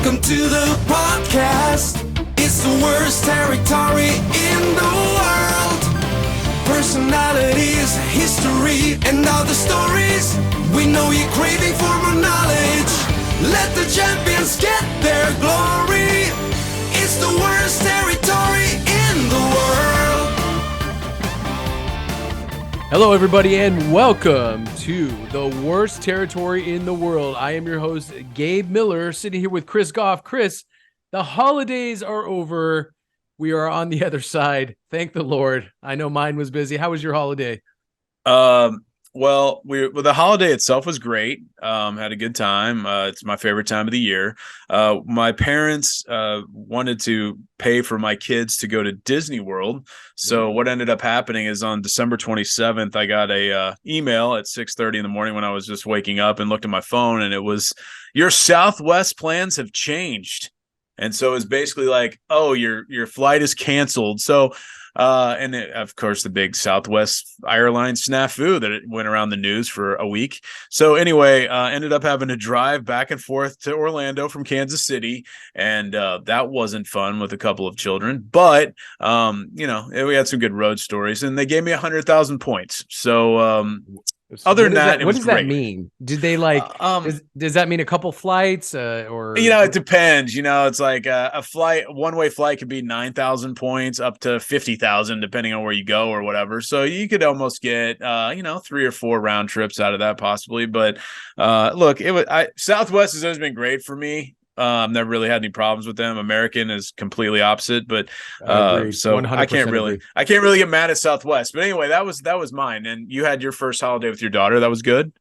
Welcome to the podcast. It's the worst territory in the world. Personalities, history, and other stories. We know you're craving for more knowledge. Let the champions get their glory. It's the worst territory in the world. Hello, everybody, and welcome to the worst territory in the world. I am your host, Gabe Miller, sitting here with Chris Goff. Chris, the holidays are over. We are on the other side. Thank the Lord. I know mine was busy. How was your holiday? Well, the holiday itself was great. Had a good time. It's my favorite time of the year. My parents wanted to pay for my kids to go to Disney World. So what ended up happening is on December 27th, I got a email at 6:30 in the morning when I was just waking up and looked at my phone, and it was, your Southwest plans have changed. And so it's basically like, oh, your flight is canceled. So and of course, the big Southwest Airlines snafu that it went around the news for a week. So anyway, ended up having to drive back and forth to Orlando from Kansas City. And that wasn't fun with a couple of children. But, we had some good road stories, and they gave me 100,000 points. So other than that, what does that mean? Did they does that mean a couple flights or? It depends. It's like a one-way flight could be 9,000 points up to 50,000, depending on where you go or whatever. So you could almost get, 3 or 4 round trips out of that possibly. But look, Southwest has always been great for me. I've never really had any problems with them. American is completely opposite, but so I can't really get mad at Southwest. But anyway, that was mine. And you had your first holiday with your daughter. That was good.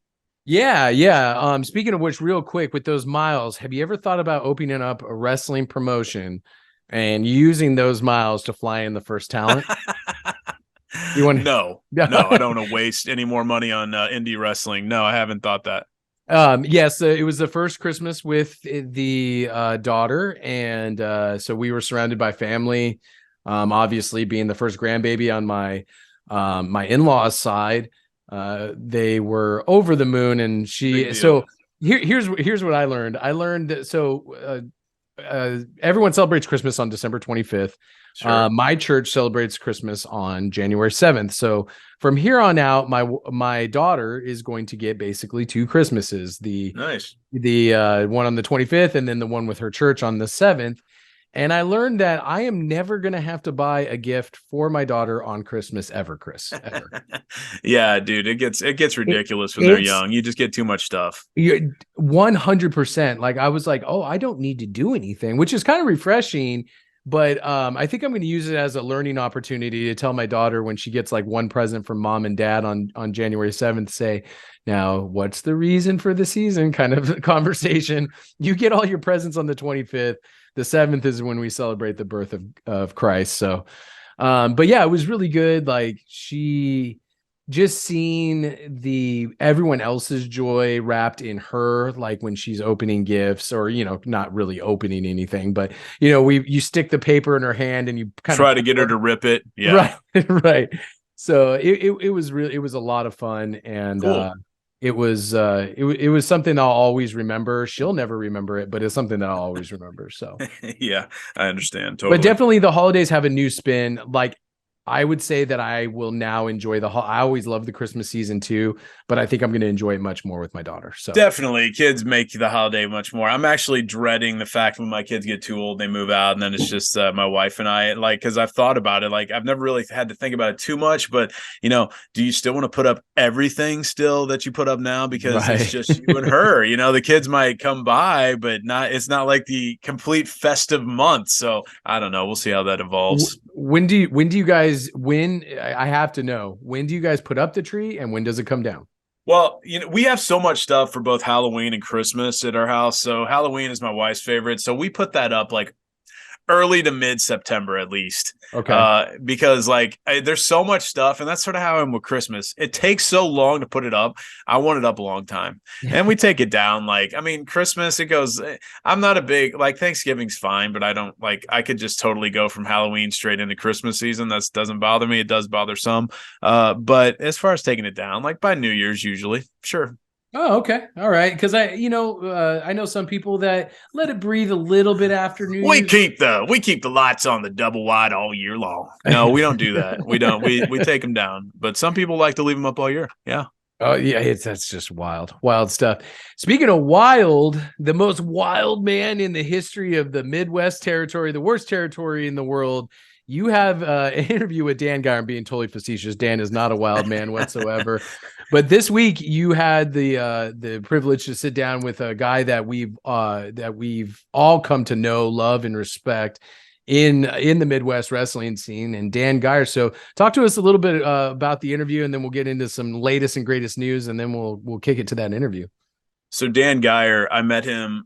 Yeah. Speaking of which, real quick, with those miles, have you ever thought about opening up a wrestling promotion and using those miles to fly in the first talent? No, I don't want to waste any more money on indie wrestling. No, I haven't thought that. Yes, it was the first Christmas with the daughter, and so we were surrounded by family. Obviously, being the first grandbaby on my in-laws' side, they were over the moon, and she. So here's what I learned. I learned that everyone celebrates Christmas on December 25th. Sure. My church celebrates Christmas on January 7th. So from here on out, my daughter is going to get basically 2 Christmases. The one on the 25th, and then the one with her church on the 7th. And I learned that I am never going to have to buy a gift for my daughter on Christmas ever, Chris. Ever. Yeah, dude, it gets ridiculous when they're young. You just get too much stuff. 100%. Like, I was like, oh, I don't need to do anything, which is kind of refreshing. But I think I'm going to use it as a learning opportunity to tell my daughter when she gets like one present from mom and dad on January 7th, say, now, what's the reason for the season kind of conversation. You get all your presents on the 25th. The 7th is when we celebrate the birth of Christ. So, but yeah, it was really good. Like, she just seeing everyone else's joy wrapped in her, like when she's opening gifts or, not really opening anything, but you stick the paper in her hand and you kind try to get her to rip it. Yeah. Right. So it was a lot of fun. And, cool. It was something I'll always remember. She'll never remember it, but it's something that I'll always remember. So yeah, I understand. Totally. But definitely the holidays have a new spin. Like, I would say that I will now enjoy I always love the Christmas season too, but I think I'm going to enjoy it much more with my daughter. So definitely, kids make the holiday much more. I'm actually dreading the fact when my kids get too old, they move out, and then it's just my wife and I. Like, because I've thought about it. Like, I've never really had to think about it too much. But do you still want to put up everything still that you put up now? Because It's just you and her. The kids might come by, but it's not like the complete festive month. So I don't know. We'll see how that evolves. When do you guys? I have to know, when do you guys put up the tree and when does it come down? Well, we have so much stuff for both Halloween and Christmas at our house. So Halloween is my wife's favorite. So we put that up like early to mid-September at least. Okay. Because there's so much stuff, and that's sort of how I'm with Christmas. It takes so long to put it up. I want it up a long time. And we take it down. Christmas, it goes, I'm not a big, Thanksgiving's fine, but I don't I could just totally go from Halloween straight into Christmas season. That doesn't bother me. It does bother some. But as far as taking it down, by New Year's usually, sure. Oh, okay. All right. Because I know some people that let it breathe a little bit after New We Year's. keep the lights on the double wide all year long. No, we don't do that. We don't. We take them down. But some people like to leave them up all year. Yeah. Oh yeah, that's just wild, wild stuff. Speaking of wild, the most wild man in the history of the Midwest territory, the worst territory in the world. You have an interview with Dan Geyer. I'm being totally facetious. Dan is not a wild man whatsoever. But this week you had the privilege to sit down with a guy that we've all come to know, love, and respect in the Midwest wrestling scene, and Dan Geyer. So talk to us a little bit about the interview, and then we'll get into some latest and greatest news, and then we'll kick it to that interview. So Dan Geyer, I met him.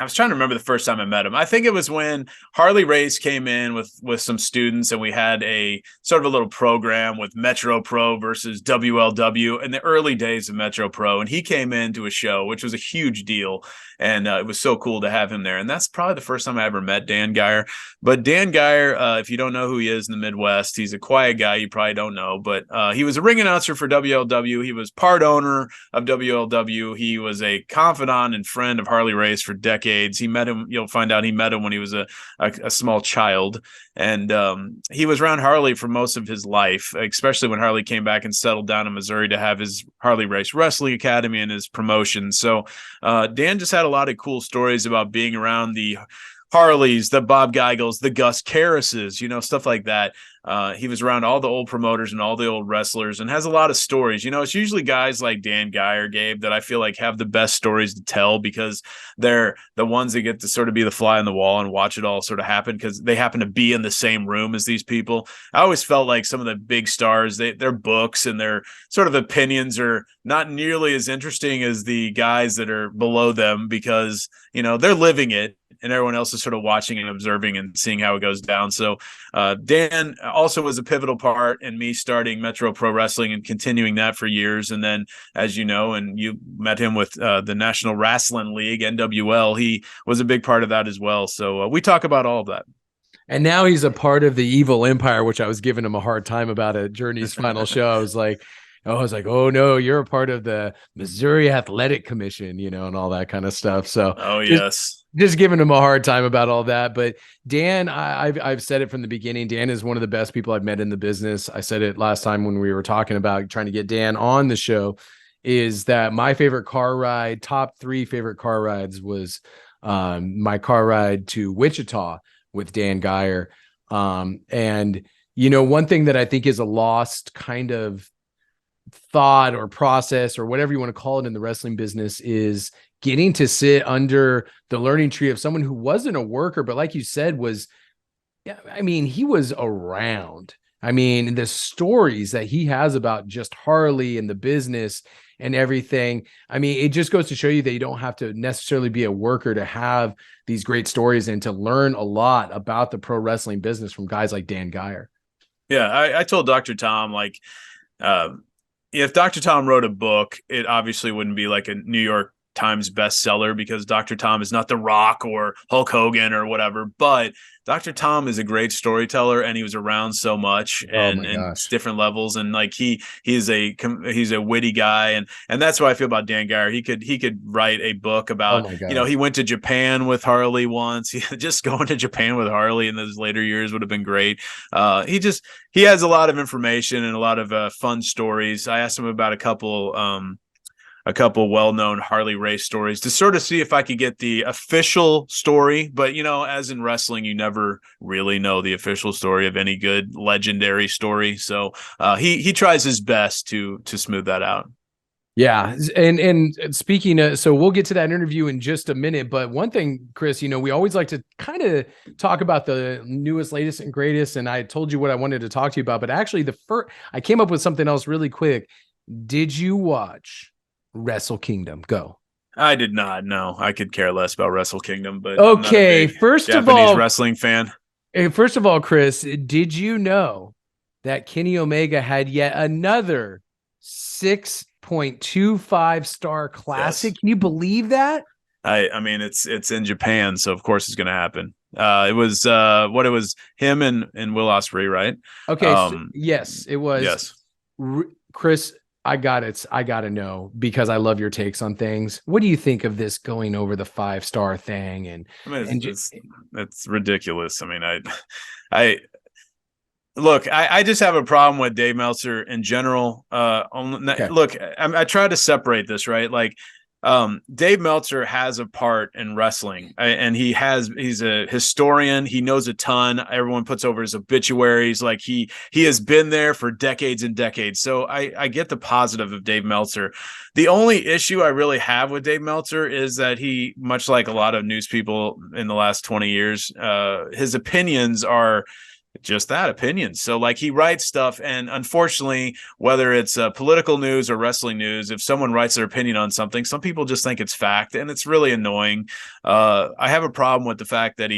I was trying to remember the first time I met him. I think it was when Harley Race came in with some students, and we had a sort of a little program with Metro Pro versus WLW in the early days of Metro Pro. And he came into a show, which was a huge deal. And it was so cool to have him there. And that's probably the first time I ever met Dan Geyer. But Dan Geyer, if you don't know who he is in the Midwest, he's a quiet guy. You probably don't know, but he was a ring announcer for WLW. He was part owner of WLW. He was a confidant and friend of Harley Race for decades. He met him. You'll find out he met him when he was a small child. And he was around Harley for most of his life, especially when Harley came back and settled down in Missouri to have his Harley Race Wrestling Academy and his promotion. So Dan just had a lot of cool stories about being around the Harleys, the Bob Geigels, the Gust Karrases, stuff like that. He was around all the old promoters and all the old wrestlers and has a lot of stories. It's usually guys like Dan Geyer, Gabe, that I feel like have the best stories to tell because they're the ones that get to sort of be the fly on the wall and watch it all sort of happen because they happen to be in the same room as these people. I always felt like some of the big stars, their books and their sort of opinions are not nearly as interesting as the guys that are below them because, they're living it. And everyone else is sort of watching and observing and seeing how it goes down. So Dan also was a pivotal part in me starting Metro Pro Wrestling and continuing that for years. And then, as you know, and you met him with the National Wrestling League, NWL, he was a big part of that as well. So we talk about all of that. And now he's a part of the evil empire, which I was giving him a hard time about at Journey's final show. I was like, oh no, you're a part of the Missouri Athletic Commission, and all that kind of stuff. So, yes. Just giving him a hard time about all that. But Dan, I've said it from the beginning. Dan is one of the best people I've met in the business. I said it last time when we were talking about trying to get Dan on the show, is that my favorite car ride, top 3 favorite car rides was my car ride to Wichita with Dan Geyer. And, one thing that I think is a lost kind of thought or process or whatever you want to call it in the wrestling business is getting to sit under the learning tree of someone who wasn't a worker, but like you said, he was around. The stories that he has about just Harley and the business and everything. It just goes to show you that you don't have to necessarily be a worker to have these great stories and to learn a lot about the pro wrestling business from guys like Dan Geyer. Yeah. I told Dr. Tom, if Dr. Tom wrote a book, it obviously wouldn't be like a New York Times bestseller because Dr. Tom is not The Rock or Hulk Hogan or whatever, but Dr. Tom is a great storyteller and he was around so much and different levels. And he's a witty guy. And that's what I feel about Dan Geyer. He could write a book about, he went to Japan with Harley once. Just going to Japan with Harley in those later years would have been great. He has a lot of information and a lot of fun stories. I asked him about a couple well-known Harley Race stories to sort of see if I could get the official story. But, as in wrestling, you never really know the official story of any good legendary story. So he tries his best to smooth that out. Yeah. And speaking of, so we'll get to that interview in just a minute. But one thing, Chris, we always like to kind of talk about the newest, latest, and greatest. And I told you what I wanted to talk to you about. But actually, I came up with something else really quick. Did you watch WrestleKingdom? Go. I did not. No, I could care less about WrestleKingdom, but okay. I'm not a big Japanese wrestling fan. First of all, Chris, did you know that Kenny Omega had yet another 6.25 star classic? Yes. Can you believe that? It's in Japan, so of course it's going to happen. It was him and Will Ospreay, right? Okay. Yes, it was. Yes, Chris. I gotta know, because I love your takes on things. What do you think of this going over the 5-star thing? And I mean, and it's ridiculous. I mean, I look, I just have a problem with Dave Meltzer in general. Okay. Look, I try to separate this, right? Like, Dave Meltzer has a part in wrestling, and he's a historian. He knows a ton. Everyone puts over his obituaries. Like he has been there for decades and decades. So I get the positive of Dave Meltzer. The only issue I really have with Dave Meltzer is that he, much like a lot of news people in the last 20 years, his opinions are just that, opinions. So like he writes stuff, and unfortunately, whether it's political news or wrestling news, if someone writes their opinion on something, some people just think it's fact, and it's really annoying. I have a problem with the fact that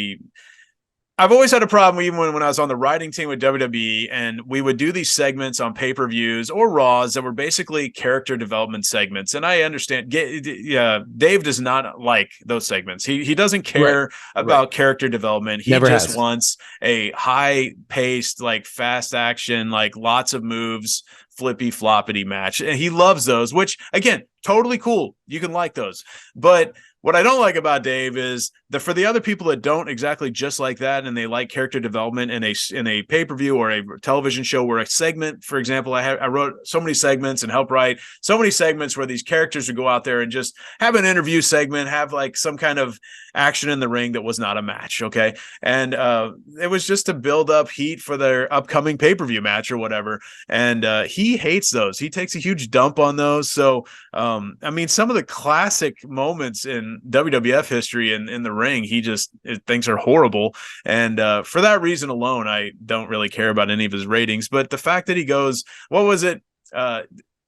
I've always had a problem, even when I was on the writing team with WWE, and we would do these segments on pay-per-views or Raws that were basically character development segments. And I understand, Dave does not like those segments. He doesn't care about character development. He Never just has. wants a high-paced, like fast action, like lots of moves, flippy floppity match. And he loves those, which again, totally cool. You can like those. But what I don't like about Dave is that for the other people that don't exactly just like that, and they like character development in a pay-per-view or a television show where a segment, for example, I wrote so many segments and helped write so many segments where these characters would go out there and just have an interview segment, have like some kind of action in the ring that was not a match. Okay. And it was just to build up heat for their upcoming pay-per-view match or whatever. And he hates those. He takes a huge dump on those. So, I mean, some of the classic moments in WWF history and in the ring, he just thinks are horrible. And for that reason alone, I don't really care about any of his ratings. But the fact that he goes, what was it?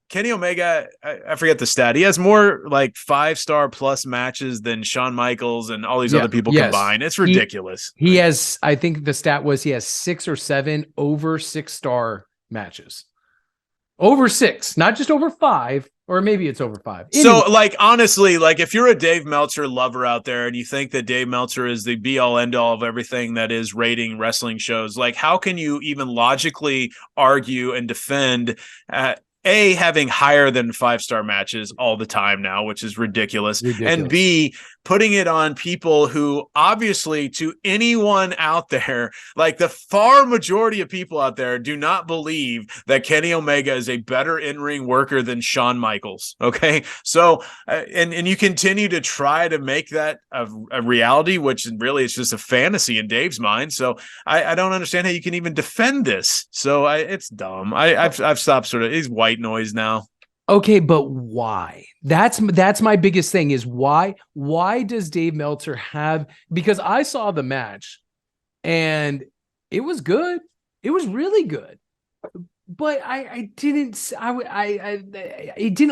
Kenny Omega, I forget the stat. He has more like 5-star plus matches than Shawn Michaels and all these other people combined. It's ridiculous. He has, I think the stat was he has 6 or 7 over 6-star matches. Over 6, not just over 5, or maybe it's over 5. Anyway. So, like, honestly, like if you're a Dave Meltzer lover out there and you think that Dave Meltzer is the be-all end-all of everything that is rating wrestling shows, like how can you even logically argue and defend having higher than 5-star matches all the time now, which is ridiculous. And B, putting it on people who obviously, to anyone out there, like the far majority of people out there do not believe that Kenny Omega is a better in-ring worker than Shawn Michaels. Okay. So, and you continue to try to make that a reality, which really is just a fantasy in Dave's mind. So I don't understand how you can even defend this. So it's dumb. I've stopped sort of, he's white noise now. Okay, but why? That's my biggest thing is why does Dave Meltzer have, because I saw the match and it was good. It was really good. But it didn't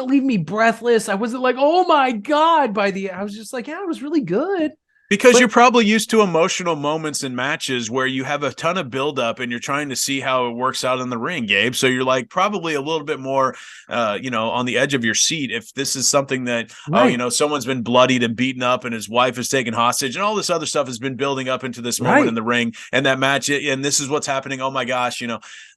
leave me breathless. I wasn't like, oh my God, I was just like, yeah, it was really good. Because you're probably used to emotional moments in matches where you have a ton of buildup and you're trying to see how it works out in the ring, Gabe. So you're like probably a little bit more, on the edge of your seat. If this is something that, someone's been bloodied and beaten up and his wife is taken hostage and all this other stuff has been building up into this moment in the ring and that match, and this is what's happening. Oh my gosh,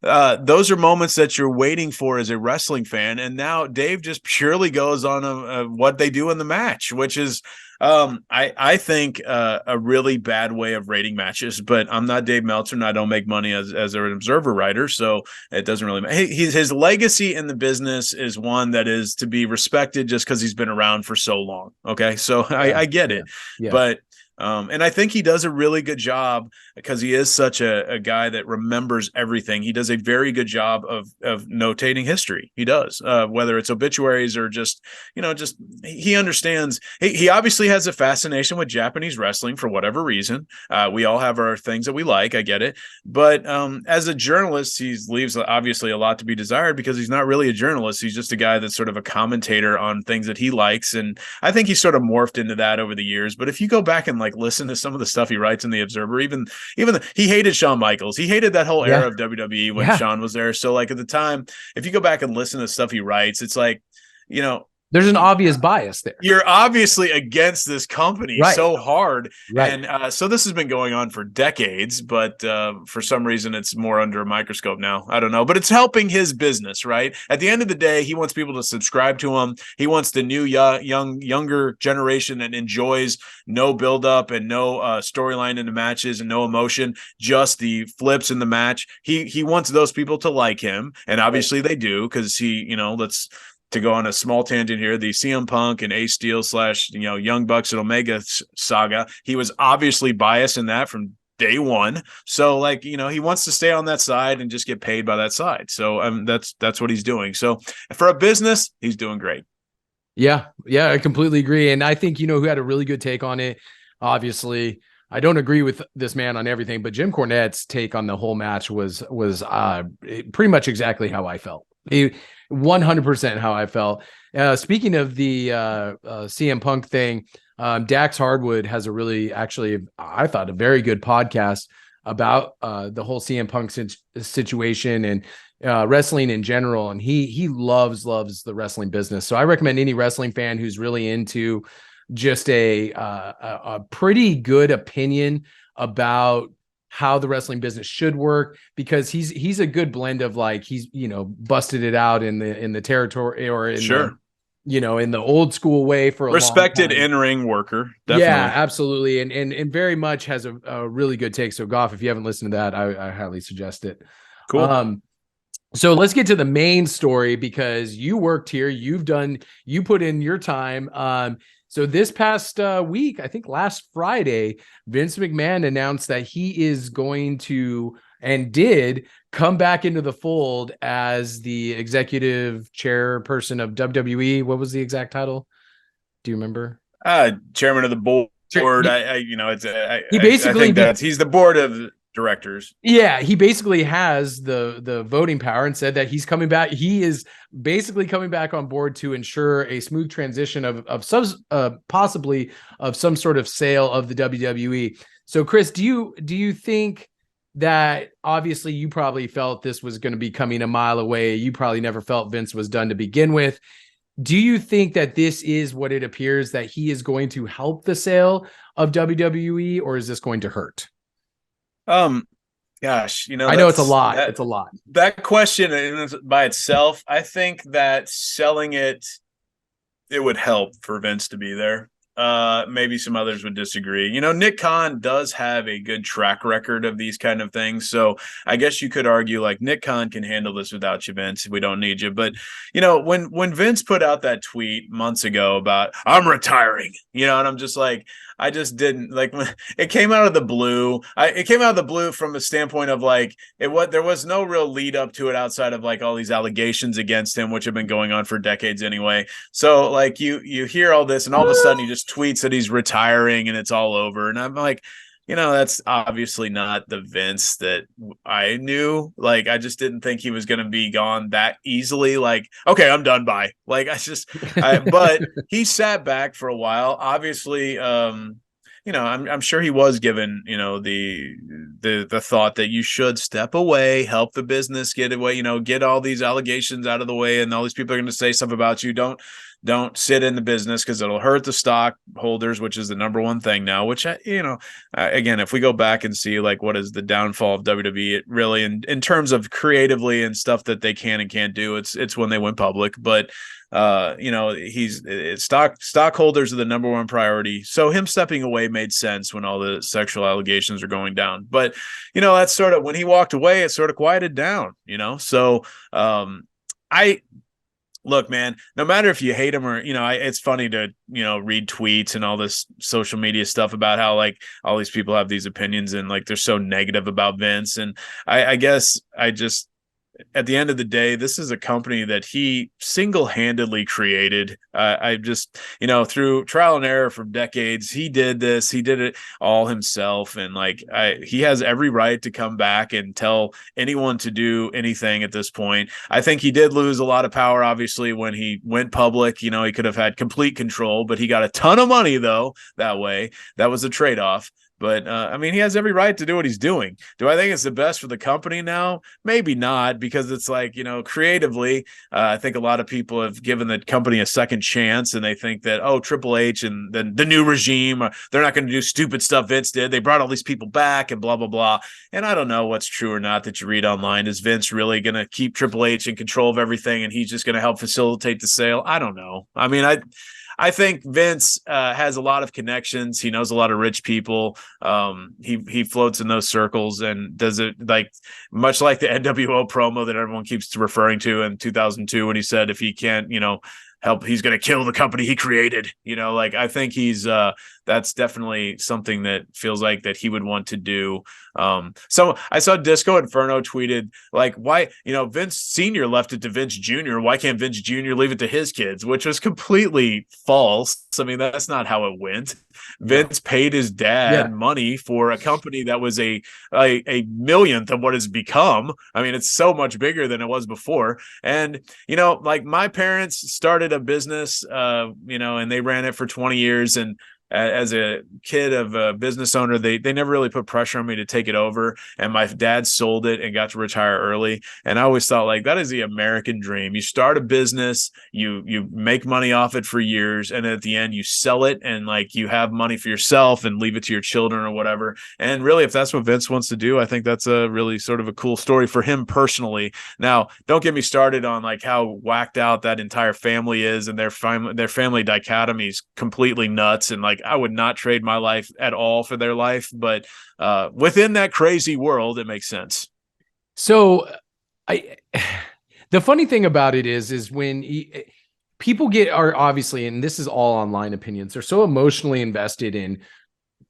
those are moments that you're waiting for as a wrestling fan. And now Dave just purely goes on what they do in the match, which is, I think a really bad way of rating matches, but I'm not Dave Meltzer and I don't make money as an observer writer, so it doesn't really matter. His legacy in the business is one that is to be respected just because he's been around for so long. Okay, so I get it, but and I think he does a really good job because he is such a guy that remembers everything. He does a very good job of notating history. He does, whether it's obituaries or just he understands. He obviously has a fascination with Japanese wrestling for whatever reason. We all have our things that we like. I get it. But as a journalist, he leaves obviously a lot to be desired because he's not really a journalist. He's just a guy that's sort of a commentator on things that he likes. And I think he's sort of morphed into that over the years. But if you go back and like listen to some of the stuff he writes in the Observer, he hated Shawn Michaels. He hated that whole era of WWE when Shawn was there. So like at the time, if you go back and listen to stuff he writes, it's like, There's an obvious bias there. You're obviously against this company so hard. Right. And so this has been going on for decades, but for some reason it's more under a microscope now. I don't know, but it's helping his business, right? At the end of the day, he wants people to subscribe to him. He wants the new younger generation that enjoys no buildup and no storyline in the matches and no emotion, just the flips in the match. He wants those people to like him, and obviously they do, because to go on a small tangent here, the CM Punk and Ace Steel / Young Bucks and Omega saga, he was obviously biased in that from day one. So he wants to stay on that side and just get paid by that side. So that's what he's doing. So for a business, he's doing great. Yeah, I completely agree. And I think, who had a really good take on it, obviously, I don't agree with this man on everything, but Jim Cornette's take on the whole match was pretty much exactly how I felt. 100% how I felt. Speaking of the CM Punk thing, Dax Hardwood has a really, actually, I thought, a very good podcast about the whole CM Punk situation and wrestling in general. And he loves the wrestling business. So I recommend any wrestling fan who's really into just a pretty good opinion about how the wrestling business should work, because he's a good blend of he's busted it out in the territory, or in in the old school way for a respected in-ring worker. Definitely. Yeah, absolutely. And very much has a really good take. So Goff, if you haven't listened to that, I highly suggest it. Cool. So let's get to the main story, because you worked here, you put in your time. So this past week, I think last Friday, Vince McMahon announced that he is going to, and did, come back into the fold as the executive chairperson of WWE. What was the exact title? Do you remember? Chairman of the board. He's the board of directors. Yeah, he basically has the voting power, and said that he's coming back. He is basically coming back on board to ensure a smooth transition of some possibly of some sort of sale of the WWE. So Chris, do you think that, obviously you probably felt this was going to be coming a mile away. You probably never felt Vince was done to begin with. Do you think that this is what it appears, that he is going to help the sale of WWE, or is this going to hurt? Gosh, I know it's a lot. It's a lot. That question by itself, I think that selling it would help for Vince to be there. Maybe some others would disagree. Nick Khan does have a good track record of these kind of things. So I guess you could argue Nick Khan can handle this without you, Vince. We don't need you. But, when Vince put out that tweet months ago about I'm retiring, and I'm just I just didn't when it came out of the blue. It came out of the blue from the standpoint of there was no real lead up to it outside of all these allegations against him, which have been going on for decades anyway. So you hear all this, and all of a sudden he just tweets that he's retiring and it's all over. And I'm that's obviously not the Vince that I knew. I just didn't think he was going to be gone that easily. Okay, I'm done. Bye. But he sat back for a while. Obviously, I'm sure he was given, the thought that you should step away, help the business get away, get all these allegations out of the way, and all these people are going to say stuff about you. Don't sit in the business, because it'll hurt the stockholders, which is the number one thing now, which, again, if we go back and see what is the downfall of WWE, it really, in terms of creatively and stuff that they can and can't do, it's when they went public. But, stockholders are the number one priority. So him stepping away made sense when all the sexual allegations are going down. But, that's sort of, when he walked away, it sort of quieted down, So, look, man, no matter if you hate him or, it's funny to, read tweets and all this social media stuff about how all these people have these opinions and they're so negative about Vince. And I guess at the end of the day, this is a company that he single-handedly created. I just, through trial and error for decades, he did this. He did it all himself. And he has every right to come back and tell anyone to do anything at this point. I think he did lose a lot of power, obviously, when he went public. He could have had complete control, but he got a ton of money, though, that way. That was a trade-off. But I mean, he has every right to do what he's doing. Do I think it's the best for the company now? Maybe not, because it's like, creatively, I think a lot of people have given the company a second chance, and they think that, oh, Triple H and then the new regime, they're not going to do stupid stuff Vince did. They brought all these people back and blah, blah, blah. And I don't know what's true or not that you read online. Is Vince really going to keep Triple H in control of everything, and he's just going to help facilitate the sale? I don't know. I mean, I think Vince has a lot of connections. He knows a lot of rich people. He floats in those circles and does it much like the NWO promo that everyone keeps referring to in 2002 when he said, if he can't, help, he's going to kill the company he created. I think he's that's definitely something that feels like that he would want to do. So I saw Disco Inferno tweeted why, Vince Sr. left it to Vince Jr. Why can't Vince Jr. leave it to his kids? Which was completely false. I mean, that's not how it went. Vince paid his dad money for a company that was a millionth of what it's become. I mean, it's so much bigger than it was before. And, my parents started a business, and they ran it for 20 years. And as a kid of a business owner, they never really put pressure on me to take it over. And my dad sold it and got to retire early. And I always thought that is the American dream. You start a business, you make money off it for years, and at the end you sell it and you have money for yourself and leave it to your children or whatever. And really, if that's what Vince wants to do, I think that's a really sort of a cool story for him personally. Now, don't get me started on how whacked out that entire family is, and their family dichotomy is completely nuts. And I would not trade my life at all for their life, but within that crazy world, it makes sense. So the funny thing about it is when people are obviously, and this is all online opinions, they're so emotionally invested in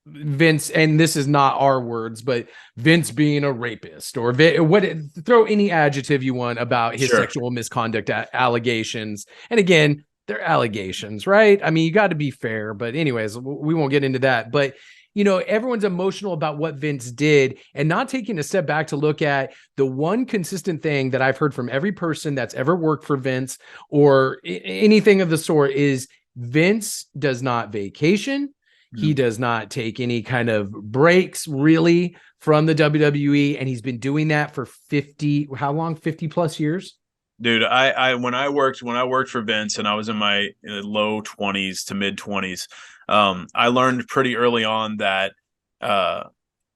Vince, and this is not our words, but Vince being a rapist or throw any adjective you want about his sexual misconduct allegations. And again, they're allegations, right? I mean, you got to be fair, but anyways, we won't get into that. But, everyone's emotional about what Vince did and not taking a step back to look at the one consistent thing that I've heard from every person that's ever worked for Vince or anything of the sort is Vince does not vacation. He does not take any kind of breaks really from the WWE. And he's been doing that for 50 plus years? Dude, when I worked for Vince and I was in my low 20s to mid 20s, I learned pretty early on that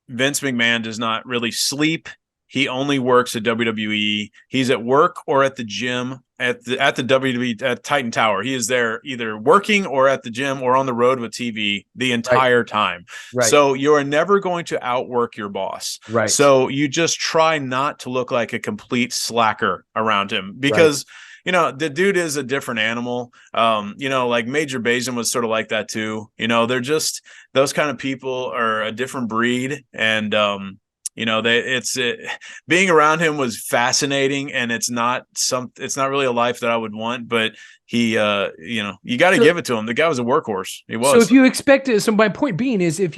Vince McMahon does not really sleep. He only works at WWE. He's at work or at the gym at the WWE at Titan Tower. He is there either working or at the gym or on the road with TV the entire time. Right. So you are never going to outwork your boss. Right. So you just try not to look like a complete slacker around him because the dude is a different animal. Major Bazin was sort of like that too. They're just, those kind of people are a different breed. And, being around him was fascinating, and it's not really a life that I would want, but he, you got to give it to him. The guy was a workhorse. He was. So if you expect it, so my point being is if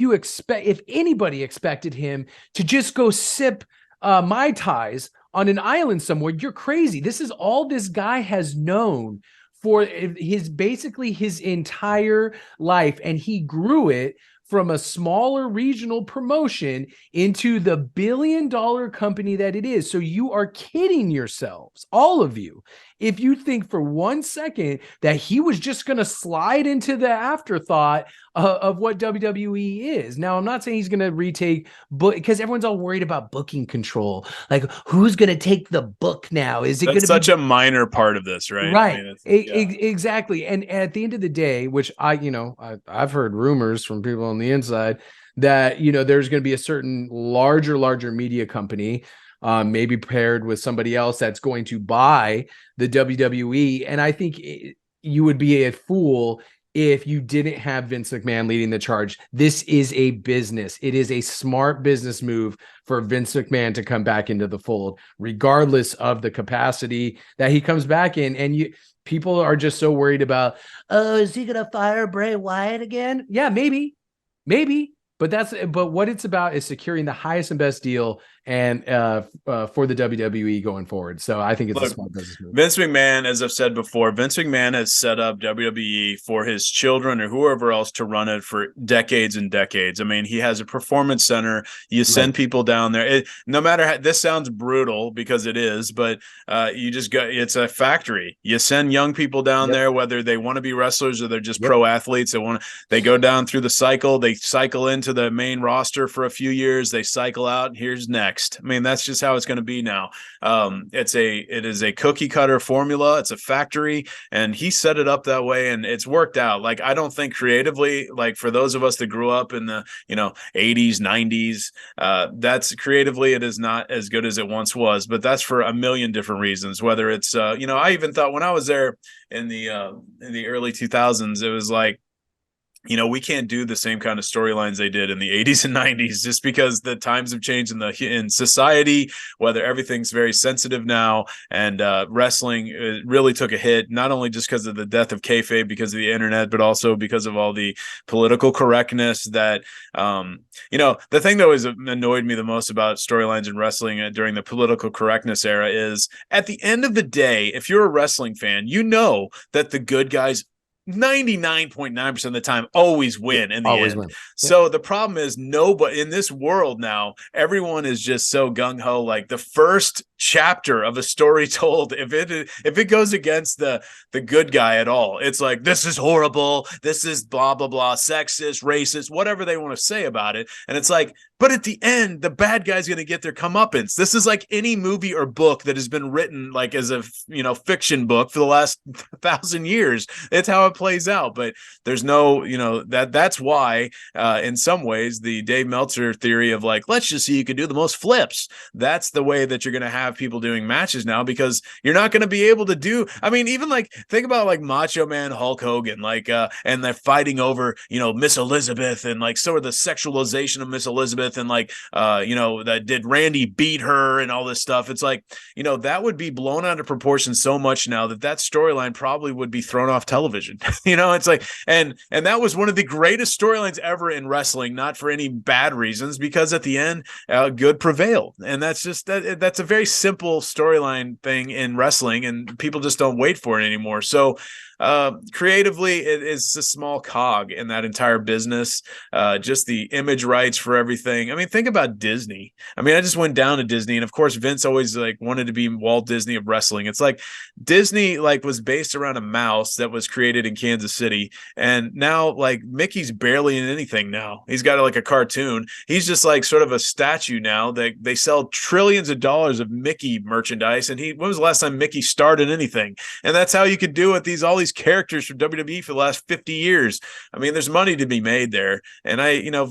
anybody expected him to just go sip Mai Tais on an island somewhere, you're crazy. This is all this guy has known for basically his entire life. And he grew it from a smaller regional promotion into the billion-dollar company that it is. So you are kidding yourselves, all of you, if you think for 1 second that he was just going to slide into the afterthought of what WWE is. Now, I'm not saying he's going to retake book because everyone's all worried about booking control. Who's going to take the book now? Is it going to be such a minor part of this, right? Right. I mean, exactly. And at the end of the day, which I've heard rumors from people on the inside that, there's going to be a certain larger media company, maybe paired with somebody else that's going to buy the WWE. And I think you would be a fool if you didn't have Vince McMahon leading the charge. This is a business. It is a smart business move for Vince McMahon to come back into the fold, regardless of the capacity that he comes back in. And people are just so worried about, is he going to fire Bray Wyatt again? Yeah, maybe. But what it's about is securing the highest and best deal and for the WWE going forward. So I think it's a smart business move. Vince McMahon, as I've said before, Vince McMahon has set up WWE for his children or whoever else to run it for decades and decades. I mean, he has a performance center. You send people down there. No matter how, this sounds brutal because it is, but you just go. It's a factory. You send young people down there, whether they want to be wrestlers or they're just pro athletes. They go down through the cycle. They cycle into the main roster for a few years. They cycle out. Here's next. I mean, that's just how it's going to be now. It is a cookie cutter formula. It's a factory, and he set it up that way, and it's worked out. Like, I don't think creatively, like for those of us that grew up in the 80s, 90s, that's creatively it is not as good as it once was. But that's for a million different reasons. Whether it's I even thought when I was there in the early 2000s, it was like, we can't do the same kind of storylines they did in the 80s and 90s just because the times have changed in society, whether everything's very sensitive now, and wrestling really took a hit, not only just because of the death of kayfabe because of the internet, but also because of all the political correctness that, the thing that always annoyed me the most about storylines in wrestling during the political correctness era is at the end of the day, if you're a wrestling fan, that the good guys 99.9% of the time always win in the end. Win. So the problem is nobody in this world now, everyone is just so gung-ho. Like the first chapter of a story told, if it goes against the good guy at all, it's like, this is horrible, this is blah blah blah, sexist, racist, whatever they want to say about it. And it's like, but at the end, the bad guy's going to get their comeuppance. This is like any movie or book that has been written like as a fiction book for the last 1,000 years. It's how it plays out. But there's no, that's why in some ways the Dave Meltzer theory of like, let's just see who can do the most flips. That's the way that you're going to have people doing matches now, because you're not going to be able to do. I mean, even like think about like Macho Man Hulk Hogan, like and they're fighting over Miss Elizabeth, and like sort of the sexualization of Miss Elizabeth, and like that did Randy beat her and all this stuff. It's like that would be blown out of proportion so much now that storyline probably would be thrown off television. It's like and that was one of the greatest storylines ever in wrestling, not for any bad reasons, because at the end good prevailed. And that's just that's a very simple storyline thing in wrestling, and people just don't wait for it anymore. So creatively, it is a small cog in that entire business. Just the image rights for everything. I mean, think about Disney. I mean, I just went down to Disney, and of course, Vince always like wanted to be Walt Disney of wrestling. It's like Disney like was based around a mouse that was created in Kansas City, and now like Mickey's barely in anything now. He's got like a cartoon. He's just like sort of a statue now. They sell trillions of dollars of Mickey merchandise, and when was the last time Mickey started anything? And that's how you could do it. All these characters from WWE for the last 50 years. I mean, there's money to be made there. And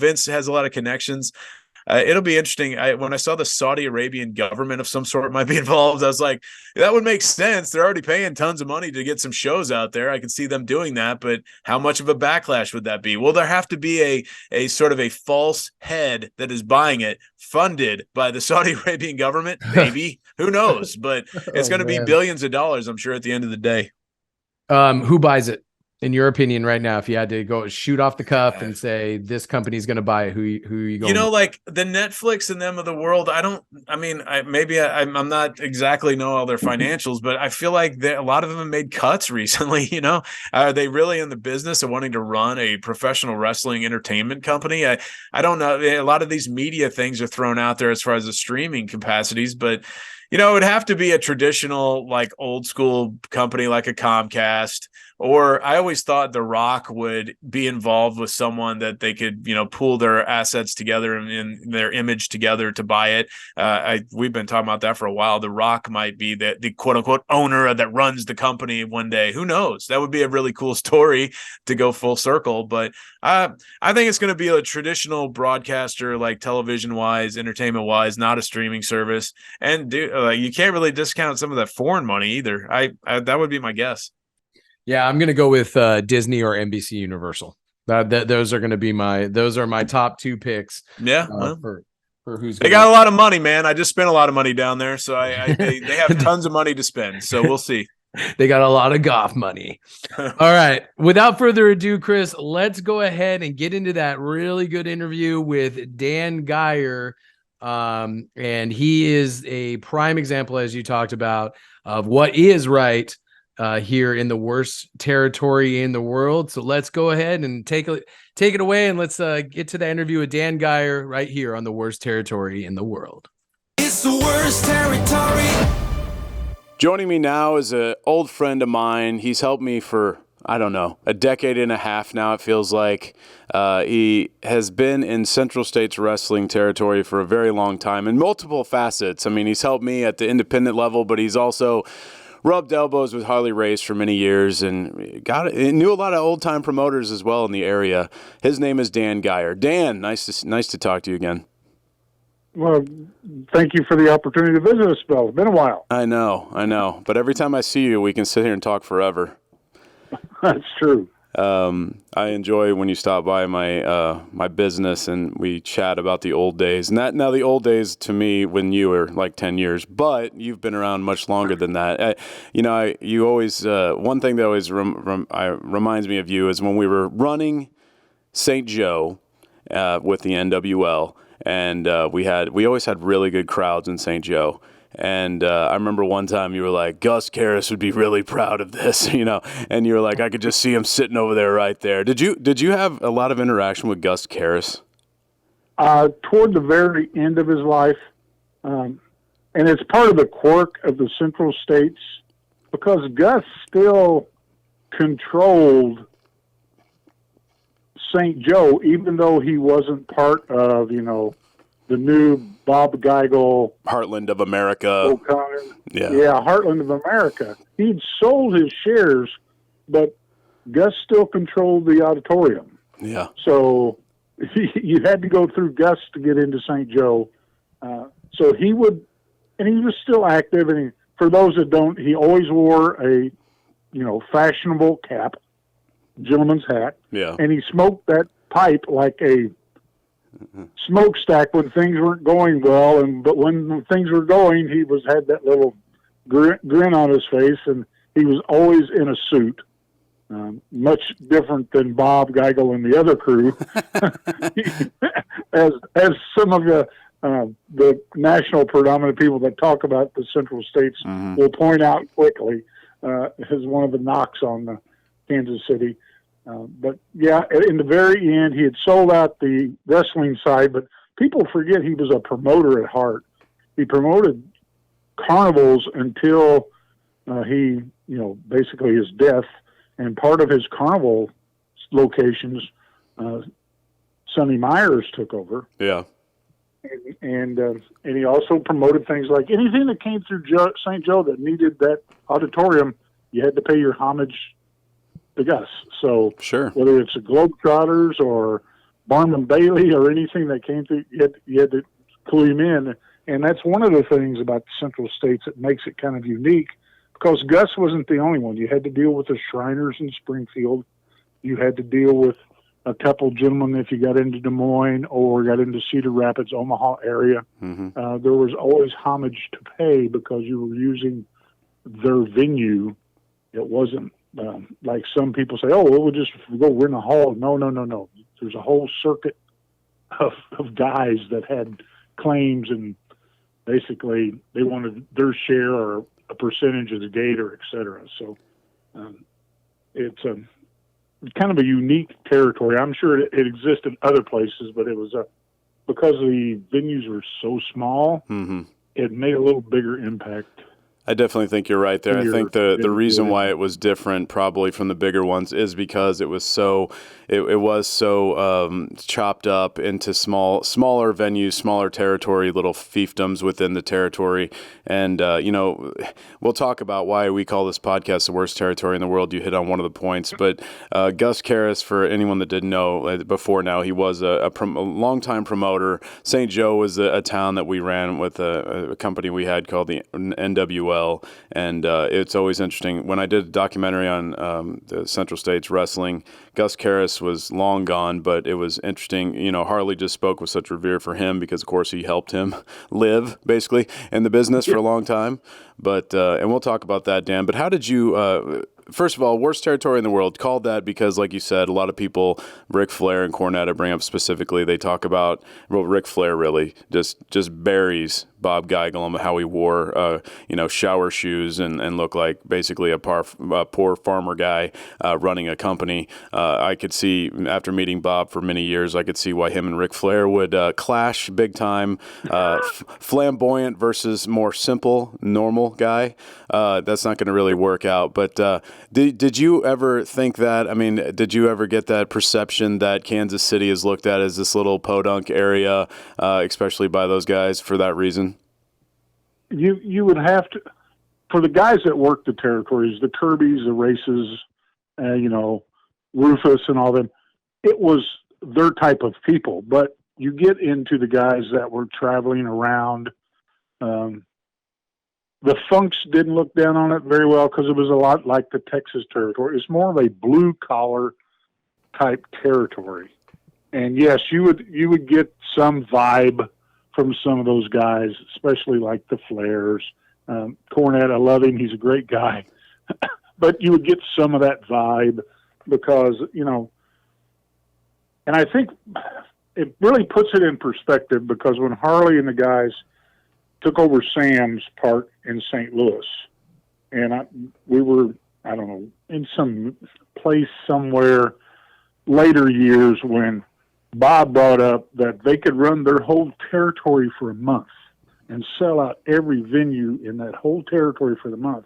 Vince has a lot of connections. It'll be interesting. When I saw the Saudi Arabian government of some sort might be involved, I was like, that would make sense. They're already paying tons of money to get some shows out there. I can see them doing that, but how much of a backlash would that be? Will there have to be a sort of a false head that is buying it, funded by the Saudi Arabian government? Maybe. Who knows? But it's going to be billions of dollars, I'm sure, at the end of the day. Who buys it, in your opinion, right now? If you had to go shoot off the cuff and say this company's going to buy it, who are you going? Like the Netflix and them of the world. I'm not exactly know all their financials, but I feel like a lot of them have made cuts recently. Are they really in the business of wanting to run a professional wrestling entertainment company? I don't know. A lot of these media things are thrown out there as far as the streaming capacities, but it would have to be a traditional, like old school company like a Comcast, or I always thought The Rock would be involved with someone that they could, pool their assets together and their image together to buy it. We've been talking about that for a while. The Rock might be the quote unquote owner that runs the company one day. Who knows? That would be a really cool story to go full circle. But I think it's going to be a traditional broadcaster, like television wise, entertainment wise, not a streaming service. And you can't really discount some of that foreign money either. That would be my guess. Yeah, I'm going to go with Disney or NBC Universal. Those are going to be my top two picks. Yeah, for who's they got a lot of money, man. I just spent a lot of money down there, so they have tons of money to spend. So we'll see. They got a lot of golf money. All right. Without further ado, Chris, let's go ahead and get into that really good interview with Dan Gier And he is a prime example, as you talked about, of what is right here in the worst territory in the world. So let's go ahead and take it away, and let's get to the interview with Dan Gier right here on the worst territory in the world. It's the worst territory. Joining me now is an old friend of mine. He's helped me for, I don't know, a decade and a half now, it feels like. He has been in Central States wrestling territory for a very long time in multiple facets. I mean, he's helped me at the independent level, but he's also rubbed elbows with Harley Race for many years and knew a lot of old-time promoters as well in the area. His name is Dan Gier. Dan, nice to talk to you again. Well, thank you for the opportunity to visit us, Bill. It's been a while. I know. But every time I see you, we can sit here and talk forever. That's true. I enjoy when you stop by my business and we chat about the old days. And now the old days to me when you were like 10 years, but you've been around much longer than that. You always one thing that always reminds me of you is when we were running St. Joe with the NWL. And we always had really good crowds in St. Joe. And I remember one time you were like, Gust Karras would be really proud of this, and you were like, I could just see him sitting over there right there. Did you have a lot of interaction with Gust Karras? Toward the very end of his life, and it's part of the quirk of the Central States, because Gus still controlled St. Joe, even though he wasn't part of, the new Bob Geigel, Heartland of America. O'Connor. Yeah, Heartland of America. He'd sold his shares, but Gus still controlled the auditorium. Yeah. So you had to go through Gus to get into St. Joe. So he would, and he was still active. And for those that don't, he always wore a, fashionable cap, gentleman's hat. Yeah. And he smoked that pipe like a smokestack when things weren't going well, but when things were going, he had that little grin on his face, and he was always in a suit, much different than Bob Geigel and the other crew. as some of the national predominant people that talk about the Central States will point out quickly, as one of the knocks on Kansas City. But yeah, in the very end, he had sold out the wrestling side, but people forget he was a promoter at heart. He promoted carnivals until he, basically his death, and part of his carnival locations, Sonny Myers took over. Yeah. And he also promoted things like anything that came through St. Joe that needed that auditorium, you had to pay your homage to Gus. So sure, whether it's the Globetrotters or Barnum Bailey or anything that came through, you had to clue him in. And that's one of the things about the Central States that makes it kind of unique, because Gus wasn't the only one. You had to deal with the Shriners in Springfield. You had to deal with a couple gentlemen if you got into Des Moines or got into Cedar Rapids, Omaha area. There was always homage to pay because you were using their venue. It wasn't like some people say, we'll just go rent a hall. No. There's a whole circuit of guys that had claims, and basically they wanted their share or a percentage of the gate or et cetera. So it's kind of a unique territory. I'm sure it existed other places, but it was because the venues were so small, it made a little bigger impact. I definitely think you're right there. I think the reason why it was different probably from the bigger ones is because it was so chopped up into smaller venues, smaller territory, little fiefdoms within the territory. And we'll talk about why we call this podcast the worst territory in the world. You hit on one of the points, but Gust Karras, for anyone that didn't know before now, he was a longtime promoter. St. Joe was a town that we ran with a company we had called the NWL. And it's always interesting. When I did a documentary on the Central States wrestling, Gust Karras was long gone, but it was interesting. Harley just spoke with such revere for him because, of course, he helped him live, basically, in the business for a long time. But and we'll talk about that, Dan. But how did you first of all, worst territory in the world, called that because, like you said, a lot of people, Ric Flair and Cornette, I bring up specifically, they talk about, well, Ric Flair really just buries Bob Geigel and how he wore, shower shoes and looked like basically a poor farmer guy running a company. I could see, after meeting Bob for many years, I could see why him and Ric Flair would clash big time. Flamboyant versus more simple, normal guy. That's not going to really work out. But did you ever think that? I mean, did you ever get that perception that Kansas City is looked at as this little podunk area, especially by those guys for that reason? You would have to, for the guys that work the territories, the Kirbys, the Races, Rufus and all them, it was their type of people. But you get into the guys that were traveling around. The Funks didn't look down on it very well because it was a lot like the Texas territory. It's more of a blue collar type territory. And yes, you would get some vibe from some of those guys, especially like the Flairs. Cornette, I love him. He's a great guy. But you would get some of that vibe because, and I think it really puts it in perspective because when Harley and the guys took over Sam's part in St. Louis, and we were, I don't know, in some place somewhere later years when Bob brought up that they could run their whole territory for a month and sell out every venue in that whole territory for the month.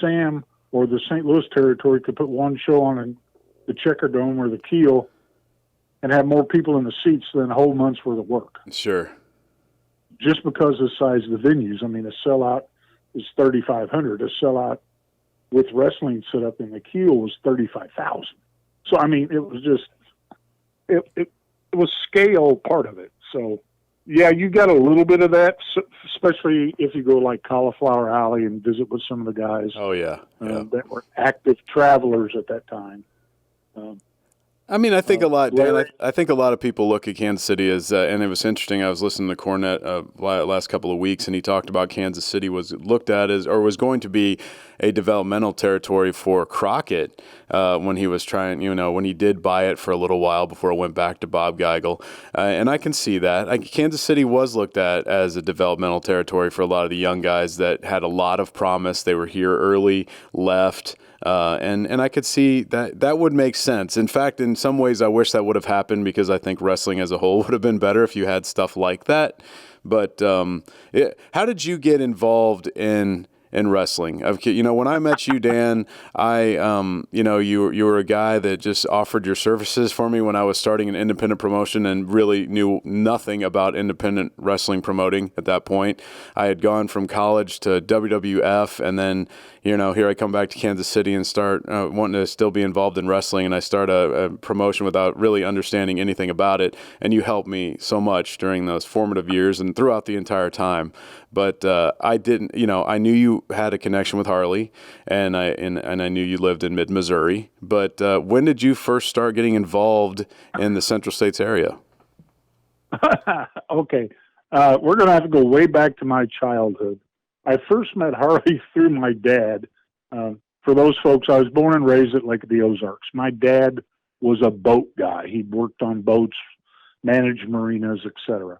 Sam or the St. Louis territory could put one show on the Checker Dome or the Keel and have more people in the seats than a whole month's worth of work. Sure. Just because of the size of the venues. I mean, a sellout is 3,500. A sellout with wrestling set up in the Keel was 35,000. So, I mean, it was just, it was scale part of it. So, yeah, you got a little bit of that, especially if you go like Cauliflower Alley and visit with some of the guys. Oh, yeah. That were active travelers at that time. I mean, I think a lot, Dan. I think a lot of people look at Kansas City as, and it was interesting. I was listening to Cornette last couple of weeks, and he talked about Kansas City was looked at as, or was going to be a developmental territory for Crockett when he was trying, when he did buy it for a little while before it went back to Bob Geigel. And I can see that. Kansas City was looked at as a developmental territory for a lot of the young guys that had a lot of promise. They were here early, left. And I could see that would make sense. In fact, in some ways, I wish that would have happened because I think wrestling as a whole would have been better if you had stuff like that. But how did you get involved in wrestling? When I met you, Dan, you were a guy that just offered your services for me when I was starting an independent promotion and really knew nothing about independent wrestling promoting at that point. I had gone from college to WWF, and then, here I come back to Kansas City and start wanting to still be involved in wrestling, and I start a promotion without really understanding anything about it. And you helped me so much during those formative years and throughout the entire time. But I didn't, I knew you had a connection with Harley, and I knew you lived in mid-Missouri. But when did you first start getting involved in the Central States area? Okay. We're going to have to go way back to my childhood. I first met Harley through my dad. For those folks, I was born and raised at Lake of the Ozarks. My dad was a boat guy. He worked on boats, managed marinas, etc.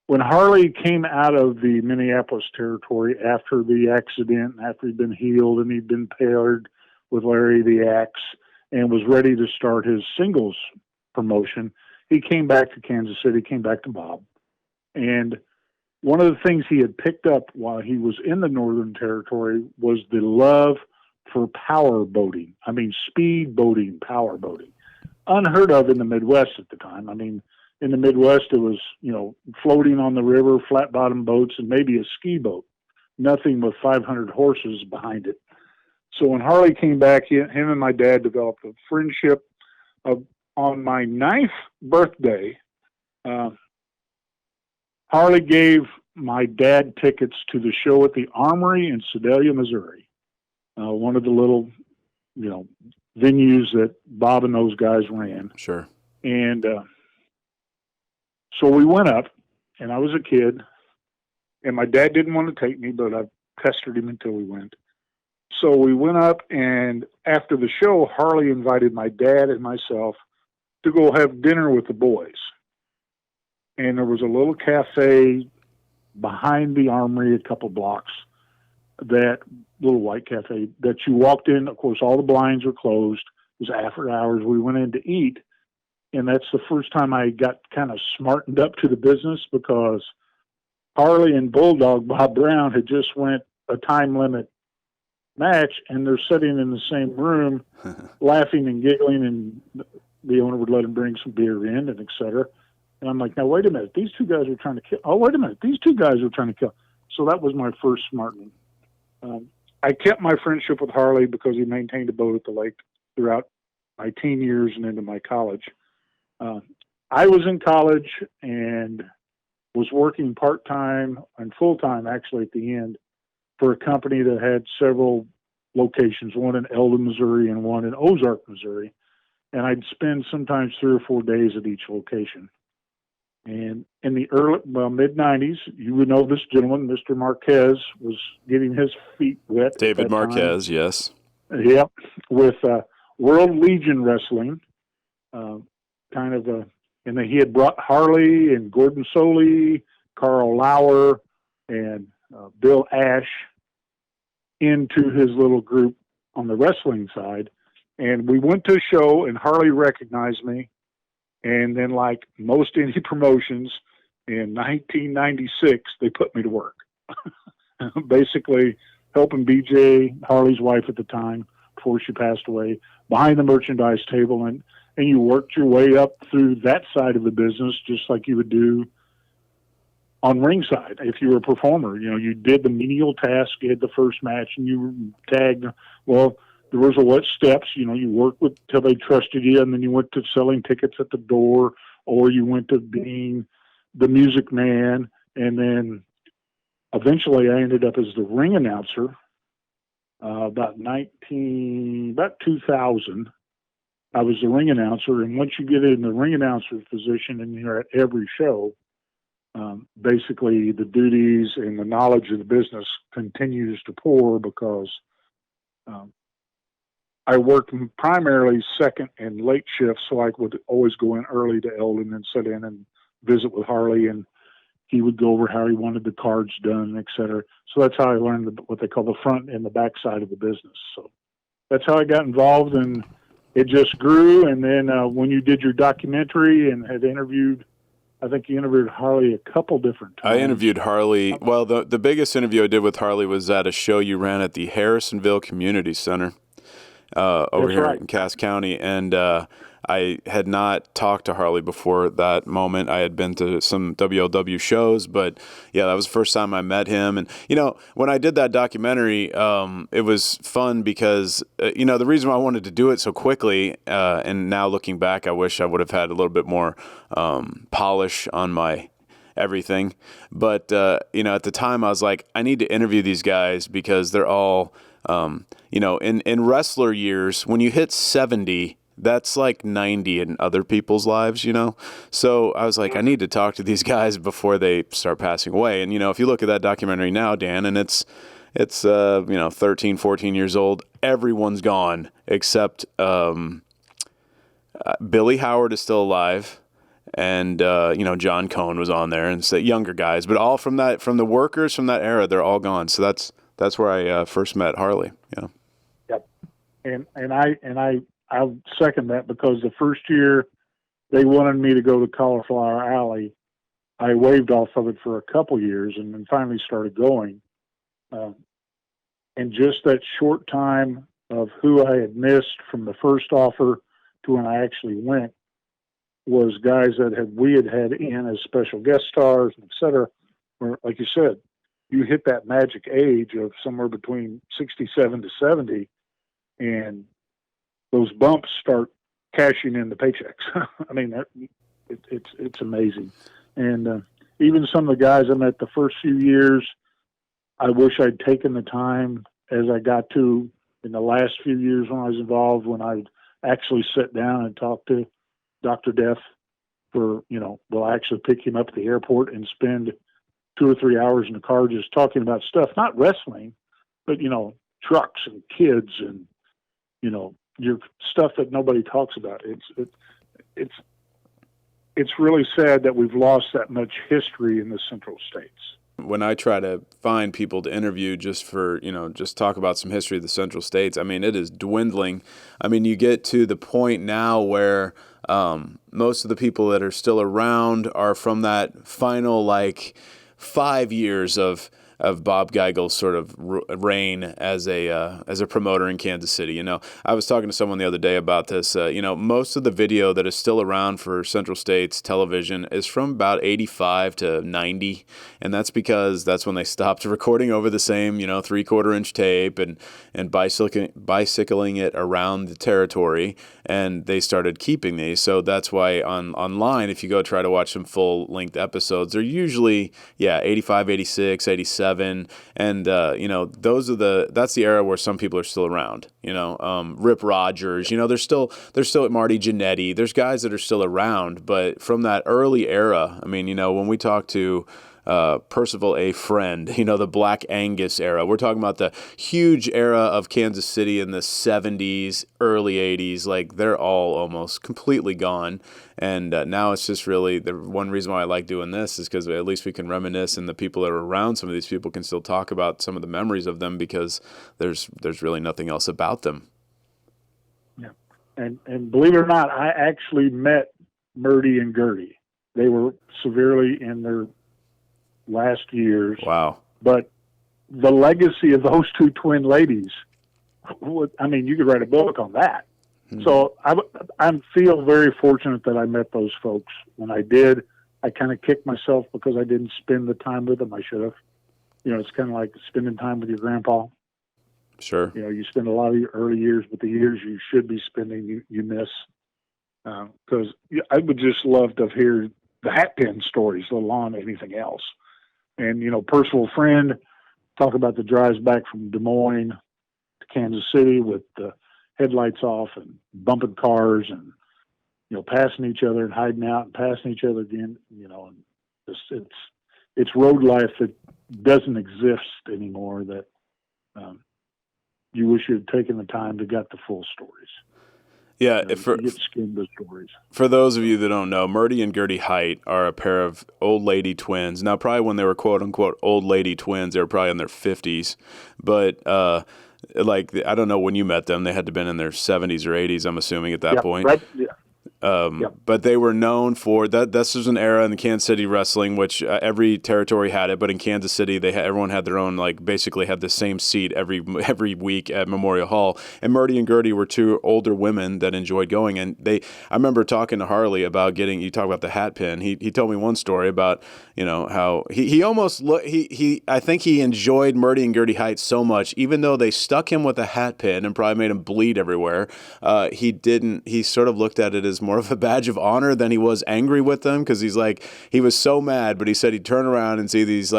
When Harley came out of the Minneapolis territory after the accident, after he'd been healed and he'd been paired with Larry the Axe and was ready to start his singles promotion, he came back to Kansas City, came back to Bob. And one of the things he had picked up while he was in the Northern Territory was the love for power boating. I mean, speed boating, power boating. Unheard of in the Midwest at the time. I mean, in the Midwest, it was, floating on the river, flat bottom boats, and maybe a ski boat. Nothing with 500 horses behind it. So when Harley came back, him and my dad developed a friendship. On my 9th birthday, Harley gave my dad tickets to the show at the Armory in Sedalia, Missouri. One of the little, venues that Bob and those guys ran. Sure. And so we went up, and I was a kid, and my dad didn't want to take me, but I pestered him until we went. So we went up, and after the show, Harley invited my dad and myself to go have dinner with the boys. And there was a little cafe behind the Armory, a couple blocks, that little white cafe that you walked in. Of course, all the blinds were closed. It was after hours. We went in to eat. And that's the first time I got kind of smartened up to the business, because Harley and Bulldog Bob Brown had just went a time limit match, and they're sitting in the same room laughing and giggling, and the owner would let them bring some beer in and et cetera. And I'm like, now, wait a minute. These two guys are trying to kill. Oh, wait a minute. These two guys are trying to kill. So that was my first smartening. I kept my friendship with Harley because he maintained a boat at the lake throughout my teen years and into my college. I was in college and was working part-time and full-time, actually, at the end, for a company that had several locations, one in Eldon, Missouri, and one in Ozark, Missouri. And I'd spend sometimes 3 or 4 days at each location. And in the mid-90s, you would know this gentleman, Mr. Marquez, was getting his feet wet. David Marquez, yes. Yep, with World Legion Wrestling, and he had brought Harley and Gordon Soley, Carl Lauer, and Bill Ash into his little group on the wrestling side. And we went to a show, and Harley recognized me. And then, like most indie promotions, in 1996, they put me to work. Basically, helping BJ, Harley's wife at the time, before she passed away, behind the merchandise table. And you worked your way up through that side of the business, just like you would do on ringside. If you were a performer, you did the menial task, you had the first match, and you tagged. Well, there was what steps, you worked with till they trusted you, and then you went to selling tickets at the door, or you went to being the music man, and then eventually I ended up as the ring announcer. About 2000, I was the ring announcer, and once you get in the ring announcer position and you're at every show, basically the duties and the knowledge of the business continues to pour, because I worked primarily second and late shifts, so I would always go in early to Eldon and sit in and visit with Harley, and he would go over how he wanted the cards done, et cetera. So that's how I learned what they call the front and the back side of the business. So that's how I got involved, and it just grew. And then when you did your documentary and had interviewed, I think you interviewed Harley a couple different times. I interviewed Harley. Well, the biggest interview I did with Harley was at a show you ran at the Harrisonville Community Center over here in Cass County. And I had not talked to Harley before that moment. I had been to some WLW shows, but yeah, that was the first time I met him. And, when I did that documentary, it was fun because, the reason why I wanted to do it so quickly, and now looking back, I wish I would have had a little bit more polish on my everything. But, at the time I was like, I need to interview these guys because they're all, in wrestler years, when you hit 70, that's like 90 in other people's lives, So I was like, I need to talk to these guys before they start passing away. And, if you look at that documentary now, Dan, and it's 13, 14 years old, everyone's gone except Billy Howard is still alive. And, John Cohn was on there, and the younger guys, but all from the workers from that era, they're all gone. So that's where I first met Harley. Yep. And I'll second that, because the first year they wanted me to go to Cauliflower Alley, I waved off of it for a couple years and then finally started going. And just that short time of who I had missed from the first offer to when I actually went was guys that we had had in as special guest stars, et cetera. Where, like you said, you hit that magic age of somewhere between 67 to 70, and those bumps start cashing in the paychecks. I mean, it's amazing. And even some of the guys I met the first few years, I wish I'd taken the time as I got to in the last few years when I was involved, when I'd actually sit down and talk to Dr. Death for, we'll actually pick him up at the airport and spend 2 or 3 hours in the car just talking about stuff, not wrestling, but, trucks and kids and, your stuff that nobody talks about. It's really sad that we've lost that much history in the Central States. When I try to find people to interview just for, just talk about some history of the Central States, I mean, it is dwindling. I mean, you get to the point now where most of the people that are still around are from that final, 5 years of Bob Geigel's sort of reign as a promoter in Kansas City. I was talking to someone the other day about this. Most of the video that is still around for Central States television is from about 85 to 90, and that's because that's when they stopped recording over the same 3/4-inch tape and bicycling it around the territory, and they started keeping these. So that's why online, if you go try to watch some full-length episodes, they're usually 85, 86, 87. And that's the era where some people are still around. Rip Rogers. There's still Marty Jannetty. There's guys that are still around, but from that early era. I mean, when we talk to Percival A. Friend, the Black Angus era. We're talking about the huge era of Kansas City in the 70s, early 80s. They're all almost completely gone. And now it's just really the one reason why I like doing this is because at least we can reminisce, and the people that are around some of these people can still talk about some of the memories of them because there's really nothing else about them. Yeah. And believe it or not, I actually met Murdy and Gertie. They were severely in their last years. Wow. But the legacy of those two twin ladies, you could write a book on that. So I feel very fortunate that I met those folks. When I did, I kind of kicked myself because I didn't spend the time with them I should have. It's kind of like spending time with your grandpa. Sure. You spend a lot of your early years, but the years you should be spending, you miss. Because I would just love to hear the hat pin stories, let alone anything else. And, Percival Friend, talk about the drives back from Des Moines to Kansas City with the headlights off and bumping cars and, passing each other and hiding out and passing each other again, and it's road life that doesn't exist anymore, that you wish you had taken the time to get the full stories. Yeah, you get to skim the stories. For those of you that don't know, Murdy and Gertie Height are a pair of old lady twins. Now, probably when they were quote-unquote old lady twins, they were probably in their 50s. But, I don't know when you met them. They had to have been in their 70s or 80s, I'm assuming, at that point. Right, yeah. But they were known for that. This was an era in the Kansas City wrestling, which every territory had it. But in Kansas City, everyone had their own, basically had the same seat every week at Memorial Hall. And Murdy and Gertie were two older women that enjoyed going. And I remember talking to Harley about you talk about the hat pin. He told me one story about, how he almost I think he enjoyed Murdy and Gertie Height so much, even though they stuck him with a hat pin and probably made him bleed everywhere. He sort of looked at it as more of a badge of honor than he was angry with them, because he was so mad, but he said he'd turn around and see these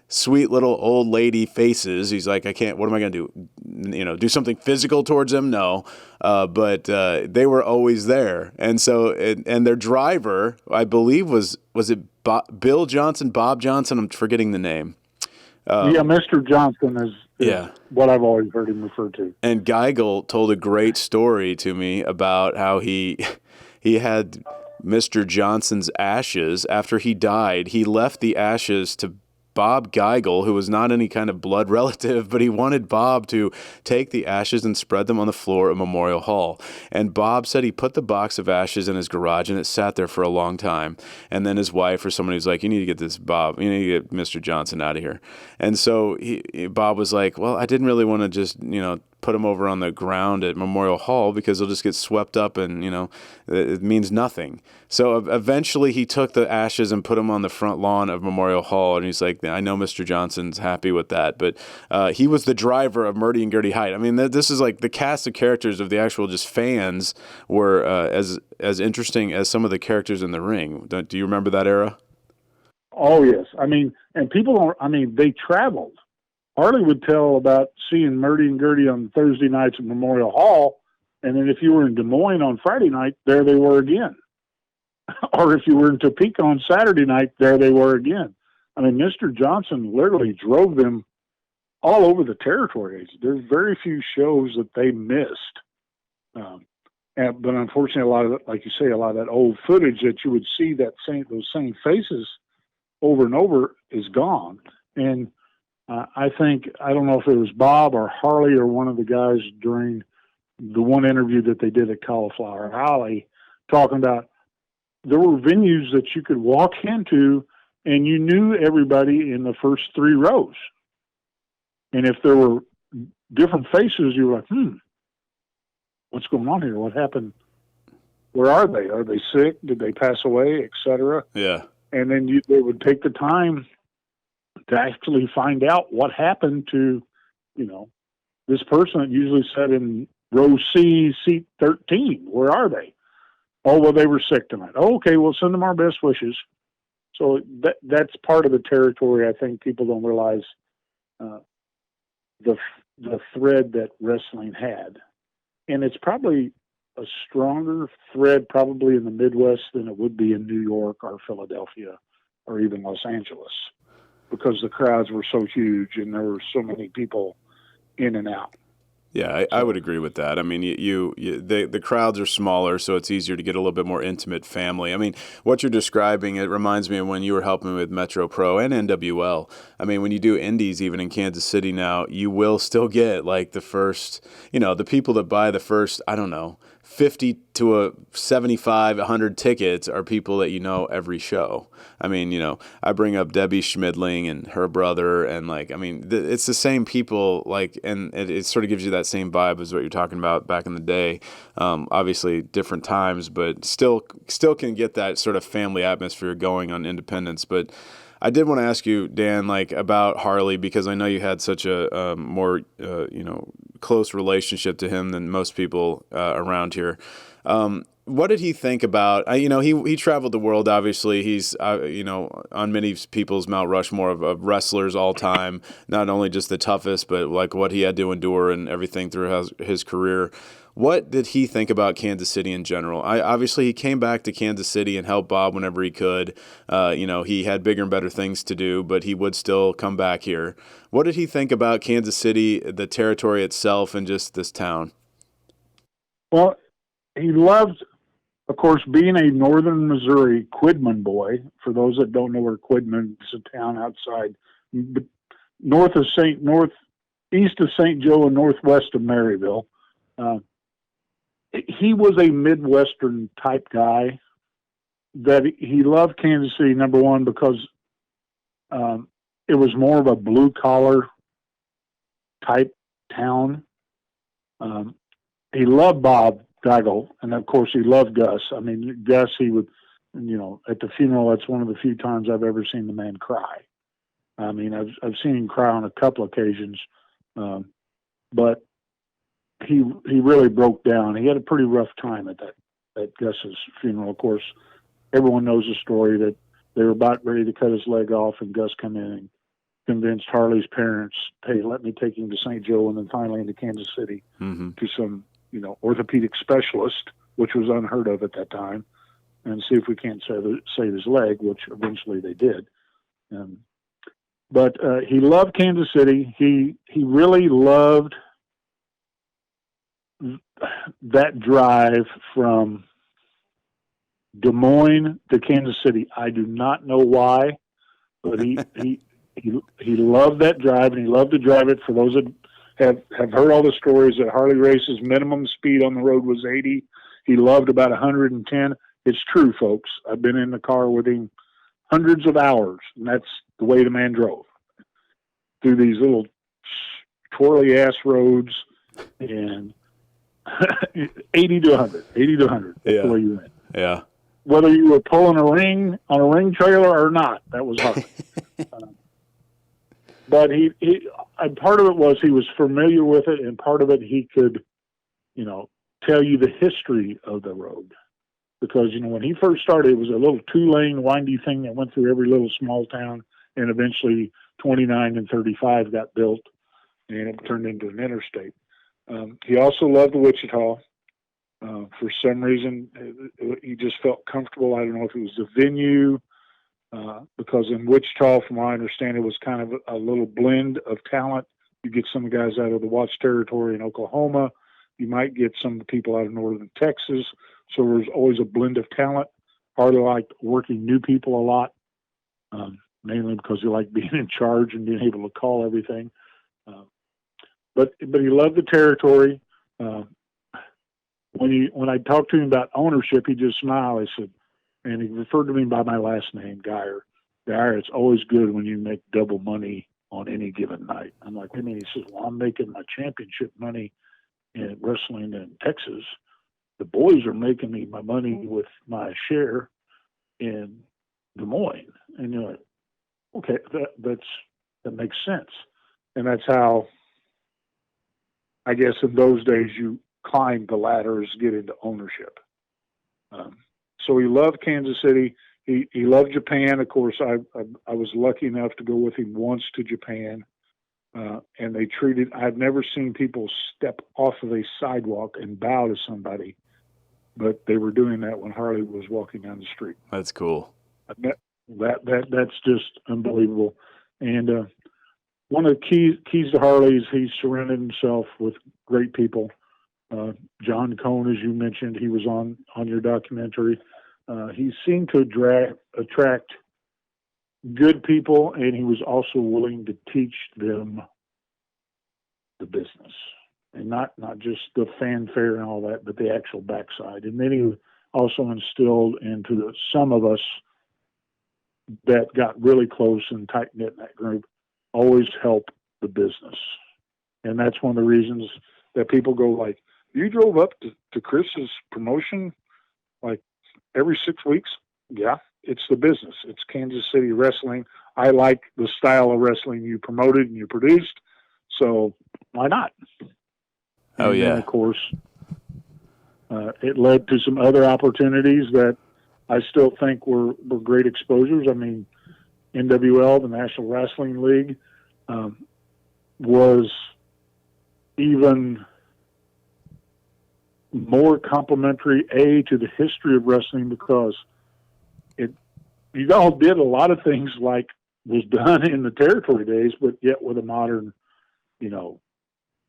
sweet little old lady faces. He's like, what am I going to do? Do something physical towards them? No. But they were always there. And so, and their driver, I believe was it Bill Johnson, Bob Johnson? I'm forgetting the name. Mr. Johnson is what I've always heard him referred to. And Geigel told a great story to me about how he had Mr. Johnson's ashes. After he died, he left the ashes to Bob Geigel, who was not any kind of blood relative, but he wanted Bob to take the ashes and spread them on the floor of Memorial Hall. And Bob said he put the box of ashes in his garage, and it sat there for a long time. And then his wife or somebody was like, you need to get this Bob, you need to get Mr. Johnson out of here. And so Bob was like, well, I didn't really want to just, put him over on the ground at Memorial Hall because he'll just get swept up and, it means nothing. So eventually he took the ashes and put them on the front lawn of Memorial Hall. And he's like, I know Mr. Johnson's happy with that. But he was the driver of Murdy and Gertie Height. I mean, this is the cast of characters of the actual just fans were as interesting as some of the characters in the ring. Do you remember that era? Oh, yes. And people they traveled. Harley would tell about seeing Murdy and Gertie on Thursday nights at Memorial Hall, and then if you were in Des Moines on Friday night, there they were again. Or if you were in Topeka on Saturday night, there they were again. Mr. Johnson literally drove them all over the territory. There's very few shows that they missed. But unfortunately, a lot of it, like you say, a lot of that old footage that you would see those same faces over and over is gone. And I think, I don't know if it was Bob or Harley or one of the guys during the one interview that they did at Cauliflower Alley, talking about there were venues that you could walk into and you knew everybody in the first 3 rows. And if there were different faces, you were like, what's going on here? What happened? Where are they? Are they sick? Did they pass away, etc.? Yeah. And then they would take the time to actually find out what happened to, this person that usually sat in row C, seat 13. Where are they? Oh, well, they were sick tonight. Oh, okay, we'll send them our best wishes. So that's part of the territory. I think people don't realize the thread that wrestling had. And it's probably a stronger thread probably in the Midwest than it would be in New York or Philadelphia or even Los Angeles, because the crowds were so huge and there were so many people in and out. Yeah, I would agree with that. I mean, the crowds are smaller, so it's easier to get a little bit more intimate family. I mean, what you're describing, it reminds me of when you were helping with Metro Pro and NWL. I mean, when you do indies, even in Kansas City now, you will still get like the first, the people that buy the first, I don't know, 50 to 75, 100 tickets are people that every show. I mean, I bring up Debbie Schmidling and her brother, and it's the same people, and it sort of gives you that same vibe as what you're talking about back in the day. Obviously different times, but still can get that sort of family atmosphere going on Independence. But I did want to ask you, Dan, about Harley, because I know you had such a more, close relationship to him than most people around here. What did he think about? He traveled the world. Obviously, he's on many people's Mount Rushmore of wrestlers all time. Not only just the toughest, but what he had to endure and everything through his career. What did he think about Kansas City in general? Obviously, he came back to Kansas City and helped Bob whenever he could. He had bigger and better things to do, but he would still come back here. What did he think about Kansas City, the territory itself, and just this town? Well, he loved, of course, being a northern Missouri Quidman boy. For those that don't know where Quidman is, a town outside, east of St. Joe and northwest of Maryville. He was a Midwestern type guy. That he loved Kansas City, number one, because it was more of a blue collar type town. He loved Bob Geigel, and of course he loved Gus. I mean, Gus, he would, at the funeral, that's one of the few times I've ever seen the man cry. I mean, I've seen him cry on a couple occasions, but he really broke down. He had a pretty rough time at Gus's funeral. Of course, everyone knows the story that they were about ready to cut his leg off, and Gus come in and convinced Harley's parents, hey, let me take him to St. Joe and then finally into Kansas City to some, orthopedic specialist, which was unheard of at that time, and see if we can't save his leg, which eventually they did. But he loved Kansas City. He really loved that drive from Des Moines to Kansas City. I do not know why, but he loved that drive, and he loved to drive it. For those that have heard all the stories, that Harley Race's minimum speed on the road was 80. He loved about 110. It's true, folks. I've been in the car with him hundreds of hours, and that's the way the man drove through these little twirly ass roads, and 80 to 100. That's the way you went. Yeah. Whether you were pulling a ring on a ring trailer or not, that was hard. But he part of it was he was familiar with it, and part of it he could, tell you the history of the road. Because, when he first started, it was a little 2-lane windy thing that went through every little small town, and eventually 29 and 35 got built, and it turned into an interstate. He also loved Wichita. For some reason, he just felt comfortable. I don't know if it was the venue, because in Wichita, from what I understand, it was kind of a little blend of talent You get some of the guys out of the Watch territory in Oklahoma. You might get some of the people out of northern Texas. So there's always a blend of talent. Harley liked working new people a lot, mainly because he liked being in charge and being able to call everything. But he loved the territory. When I talked to him about ownership, he just smiled. He said, and he referred to me by my last name, Gier. Gier, it's always good when you make double money on any given night. I'm like, what do you mean? He says, well, I'm making my championship money in wrestling in Texas. The boys are making me my money with my share in Des Moines. And you're like, okay, that makes sense. And that's how, I guess in those days, you climb the ladders, get into ownership. So he loved Kansas City. He loved Japan. Of course, I was lucky enough to go with him once to Japan. And I've never seen people step off of a sidewalk and bow to somebody, but they were doing that when Harley was walking down the street. That's cool. That's just unbelievable. And one of the keys to Harley is he surrounded himself with great people. John Cone, as you mentioned, he was on your documentary. He seemed to attract good people, and he was also willing to teach them the business, and not just the fanfare and all that, but the actual backside. And then he also instilled into some of us that got really close and tight knit in that group, always help the business. And that's one of the reasons that people go like, you drove up to Chris's promotion like every 6 weeks? Yeah, it's the business. It's Kansas City wrestling. I like the style of wrestling you promoted and you produced, so why not? Oh, and yeah. then, of course, it led to some other opportunities that I still think were great exposures. I mean, NWL, the National Wrestling League, was even more complimentary, to the history of wrestling, because you all did a lot of things like was done in the territory days, but yet with a modern,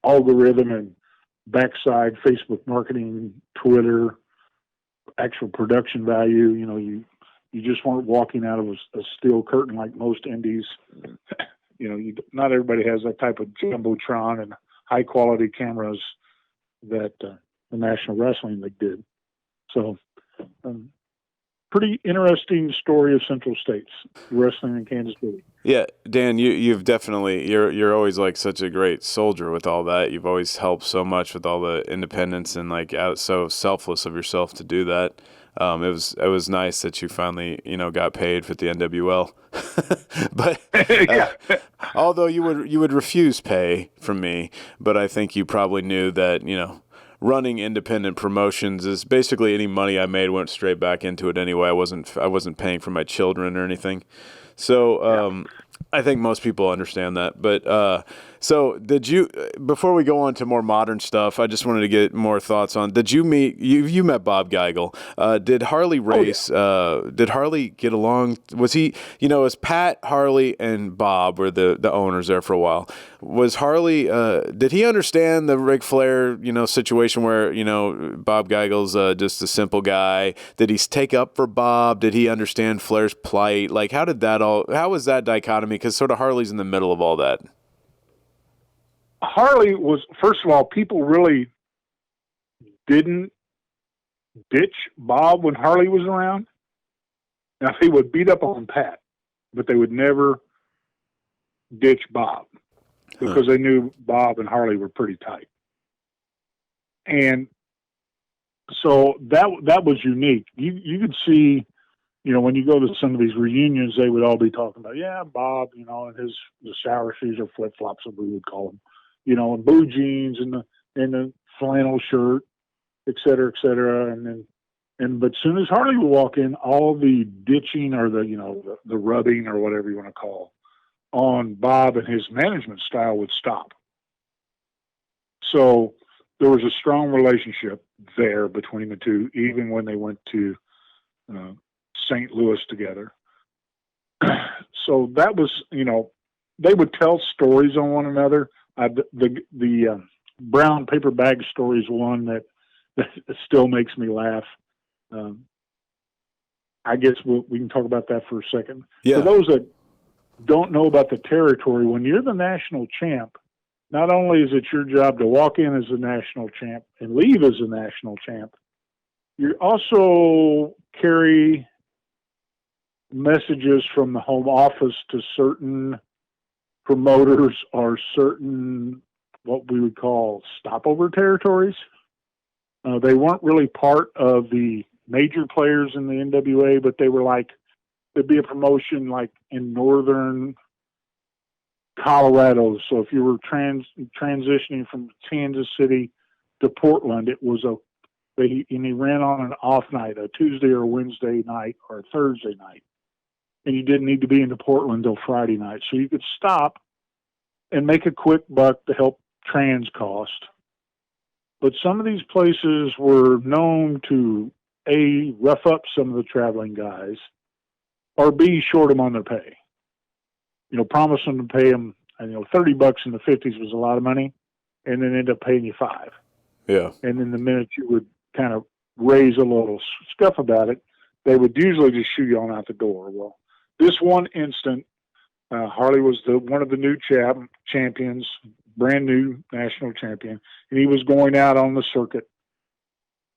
algorithm and backside Facebook marketing, Twitter, actual production value. You just weren't walking out of a steel curtain like most indies. Not everybody has that type of jumbotron and high quality cameras that the National Wrestling League did. So, pretty interesting story of Central States wrestling in Kansas City. Yeah, Dan, you've definitely you're always like such a great soldier with all that. You've always helped so much with all the independence and so selfless of yourself to do that. It was nice that you finally got paid for the NWL, but although you would refuse pay from me, but I think you probably knew that running independent promotions is basically any money I made went straight back into it anyway. I wasn't paying for my children or anything. So I think most people understand that. But so did you, before we go on to more modern stuff, I just wanted to get more thoughts on, did you meet, you met Bob Geigel. Did Harley Race, did Harley get along? Was he, as Pat, Harley, and Bob were the owners there for a while. Was Harley, did he understand the Ric Flair, situation where, Bob Geigel's just a simple guy? Did he take up for Bob? Did he understand Flair's plight? Like, how was that dichotomy? Because sort of Harley's in the middle of all that. Harley was, first of all, people really didn't ditch Bob when Harley was around. Now, they would beat up on Pat, but they would never ditch Bob because they knew Bob and Harley were pretty tight. And so that was unique. You could see, when you go to some of these reunions, they would all be talking about, Bob, and the sour shoes or flip-flops, as we would call them, and blue jeans and the flannel shirt, et cetera, et cetera. But as soon as Harley would walk in, all the ditching or the rubbing or whatever you want to call on Bob and his management style would stop. So there was a strong relationship there between the two, even when they went to St. Louis together. So that was, they would tell stories on one another. The brown paper bag story is one that still makes me laugh. I guess we can talk about that for a second. Yeah. For those that don't know about the territory, when you're the national champ, not only is it your job to walk in as a national champ and leave as a national champ, you also carry messages from the home office to certain promoters or certain what we would call stopover territories. They weren't really part of the major players in the NWA, but they were like, there'd be a promotion like in northern Colorado. So if you were transitioning from Kansas City to Portland, it was and he ran on an off night, a Tuesday or Wednesday night or a Thursday night. And you didn't need to be into Portland till Friday night. So you could stop and make a quick buck to help trans cost. But some of these places were known to A, rough up some of the traveling guys, or B, short them on their pay. Promise them to pay them, $30 in the 50s was a lot of money, and then end up paying you $5. Yeah. And then the minute you would kind of raise a little scuff about it, they would usually just shoo you on out the door. Well, this one instant, Harley was one of the new champions, brand new national champion, and he was going out on the circuit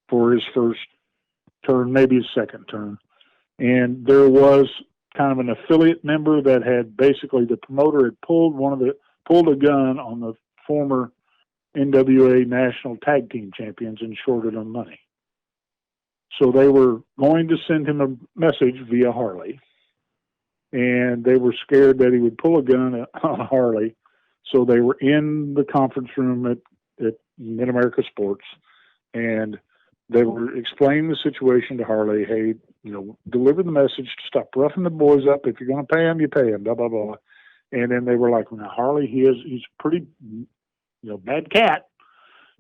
for his first turn, maybe his second turn. And there was kind of an affiliate member that had basically, the promoter had pulled a gun on the former NWA national tag team champions and shorted them money. So they were going to send him a message via Harley, and they were scared that he would pull a gun on Harley. So they were in the conference room at Mid-America Sports, and they were explaining the situation to Harley. Hey, deliver the message to stop roughing the boys up. If you're going to pay them, you pay them, blah, blah, blah. And then they were like, now Harley, he's pretty, bad cat.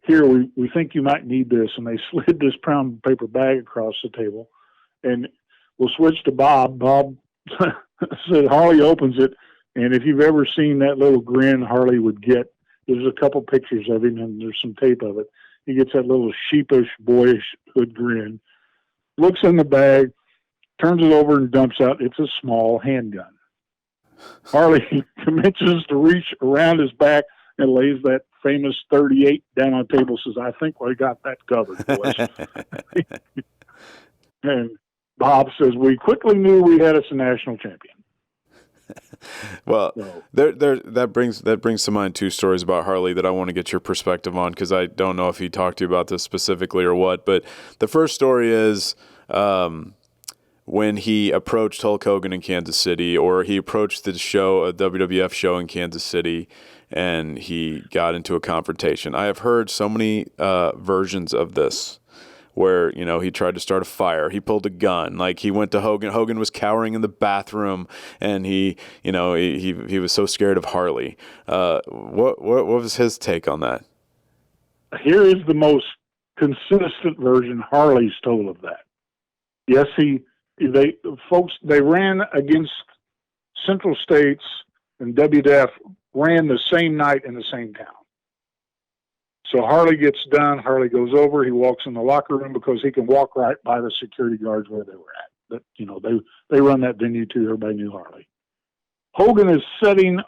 Here, we think you might need this. And they slid this brown paper bag across the table. And we'll switch to Bob. Bob said Harley opens it. And if you've ever seen that little grin Harley would get, there's a couple pictures of him and there's some tape of it. He gets that little sheepish, boyish hood grin, looks in the bag, turns it over and dumps out. It's a small handgun. Harley commences to reach around his back and lays that famous 38 down on the table, says, I think we got that covered, boys. And Bob says, we quickly knew we had us a national champion. Well, that brings to mind two stories about Harley that I want to get your perspective on, because I don't know if he talked to you about this specifically or what. But the first story is when he approached Hulk Hogan in Kansas City, or he approached the show, a WWF show in Kansas City, and he got into a confrontation. I have heard so many versions of this, where, he tried to start a fire. He pulled a gun. Like, he went to Hogan. Hogan was cowering in the bathroom, and he was so scared of Harley. What was his take on that? Here is the most consistent version Harley's told of that. Yes, they ran against Central States, and WWF ran the same night in the same town. So Harley gets done. Harley goes over. He walks in the locker room because he can walk right by the security guards where they were at. But, they run that venue too. Everybody knew Harley. Hogan is sitting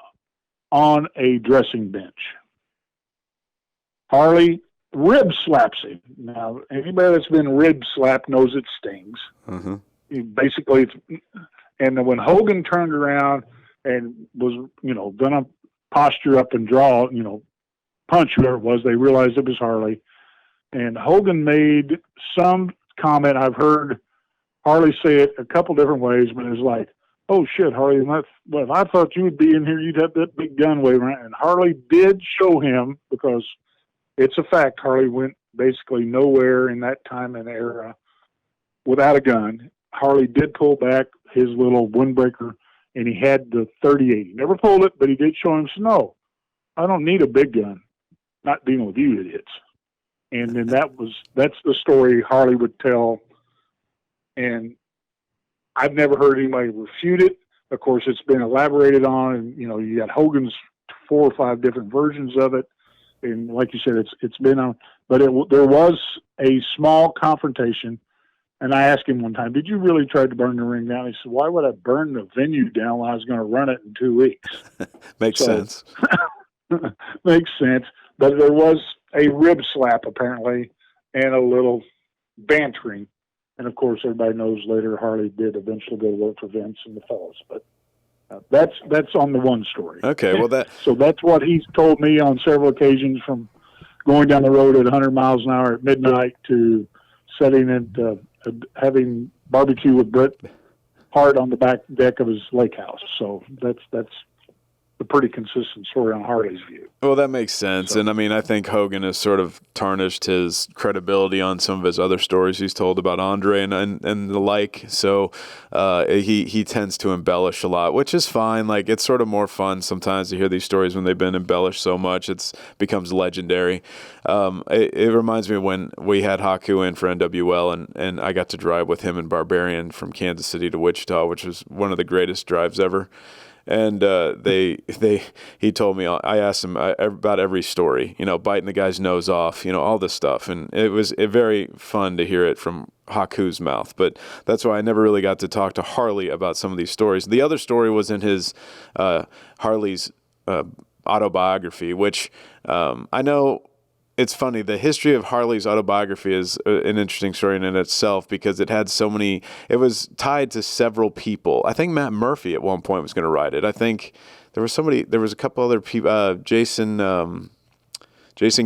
on a dressing bench. Harley rib slaps him. Now, anybody that's been rib slapped knows it stings. Mm-hmm. Basically, and then when Hogan turned around and was, going to posture up and draw, punch whoever it was, they realized it was Harley. And Hogan made some comment. I've heard Harley say it a couple different ways, but it was like, oh shit, Harley, if I thought you would be in here, you'd have that big gun waving around. And Harley did show him, because it's a fact, Harley went basically nowhere in that time and era without a gun. Harley did pull back his little windbreaker, and he had the 38. He never pulled it, but he did show him, no, I don't need a big gun. Not dealing with you idiots. And then that's the story Harley would tell. And I've never heard anybody refute it. Of course, it's been elaborated on, and, you got Hogan's 4 or 5 different versions of it. And like you said, it's been on, but there was a small confrontation. And I asked him one time, did you really try to burn the ring down? He said, why would I burn the venue down when I was going to run it in 2 weeks? Makes sense. Makes sense. But there was a rib slap, apparently, and a little bantering. And, of course, everybody knows later Harley did eventually go to work for Vince and the fellas. But that's on the one story. Okay, well, so that's what he's told me on several occasions, from going down the road at 100 miles an hour at midnight to sitting and having barbecue with Bret Hart on the back deck of his lake house. So that's a pretty consistent story on Harley's view. Well, that makes sense. So, and I mean, I think Hogan has sort of tarnished his credibility on some of his other stories he's told about Andre and the like. So he tends to embellish a lot, which is fine. Like, it's sort of more fun sometimes to hear these stories when they've been embellished so much. It becomes legendary. It reminds me of when we had Haku in for NWL, and I got to drive with him and Barbarian from Kansas City to Wichita, which was one of the greatest drives ever. And he told me, I asked him about every story, biting the guy's nose off, all this stuff. And it was very fun to hear it from Haku's mouth. But that's why I never really got to talk to Harley about some of these stories. The other story was in his Harley's autobiography, which I know. It's funny. The history of Harley's autobiography is an interesting story in itself, because it had so many. It was tied to several people. I think Matt Murphy at one point was going to write it. I think there was a couple other people. Jason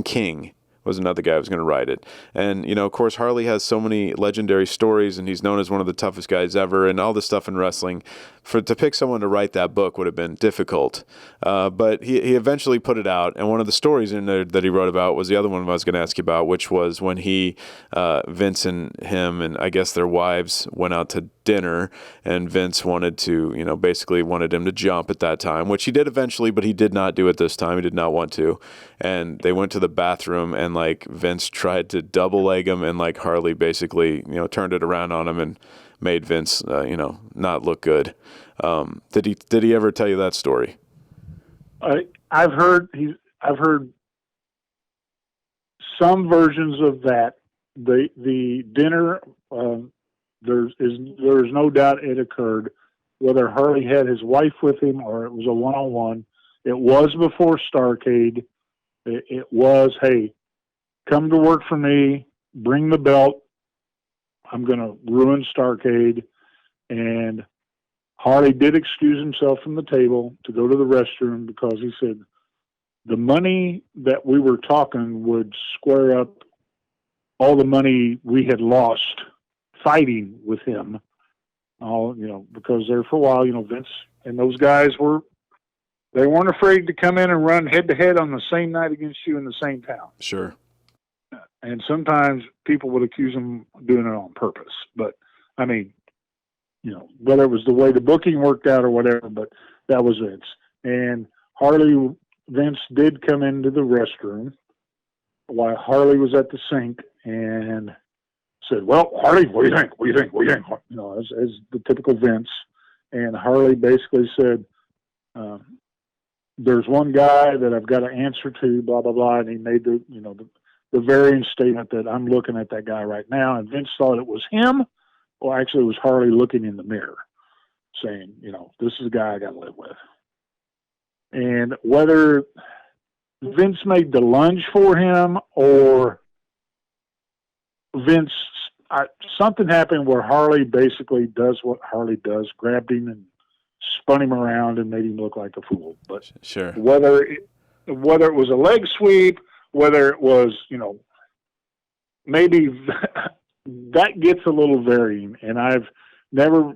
King was another guy who was going to write it. And, of course, Harley has so many legendary stories, and he's known as one of the toughest guys ever and all this stuff in wrestling. To pick someone to write that book would have been difficult. But he eventually put it out, and one of the stories in there that he wrote about was the other one I was going to ask you about, which was when Vince and him and I guess their wives went out to dinner, and Vince basically wanted him to jump at that time, which he did eventually, but he did not do it this time. He did not want to. And they went to the bathroom, and Vince tried to double leg him, and Harley basically, turned it around on him and made Vince, not look good. Did he ever tell you that story? I've heard some versions of that. The dinner, there's no doubt it occurred. Whether Harley had his wife with him or it was a one-on-one, it was before Starrcade. It was, hey, come to work for me, bring the belt. I'm going to ruin Starrcade. And Harley did excuse himself from the table to go to the restroom, because he said the money that we were talking would square up all the money we had lost fighting with him. Because there for a while, Vince and those guys they weren't afraid to come in and run head to head on the same night against you in the same town. Sure. And sometimes people would accuse them of doing it on purpose. But, I mean, whether it was the way the booking worked out or whatever, but that was Vince. And Vince did come into the restroom while Harley was at the sink and said, well, Harley, what do you think? What do you think? What do you think? As the typical Vince. And Harley basically said, there's one guy that I've got to answer to, blah, blah, blah. And he made the varying statement that I'm looking at that guy right now. And Vince thought it was him. Well, actually, it was Harley looking in the mirror saying, this is the guy I got to live with. And whether Vince made the lunge for him or Vince, something happened where Harley basically does what Harley does, grabbed him and spun him around and made him look like a fool. But sure, whether it was a leg sweep, whether it was, maybe that gets a little varying. And I've never,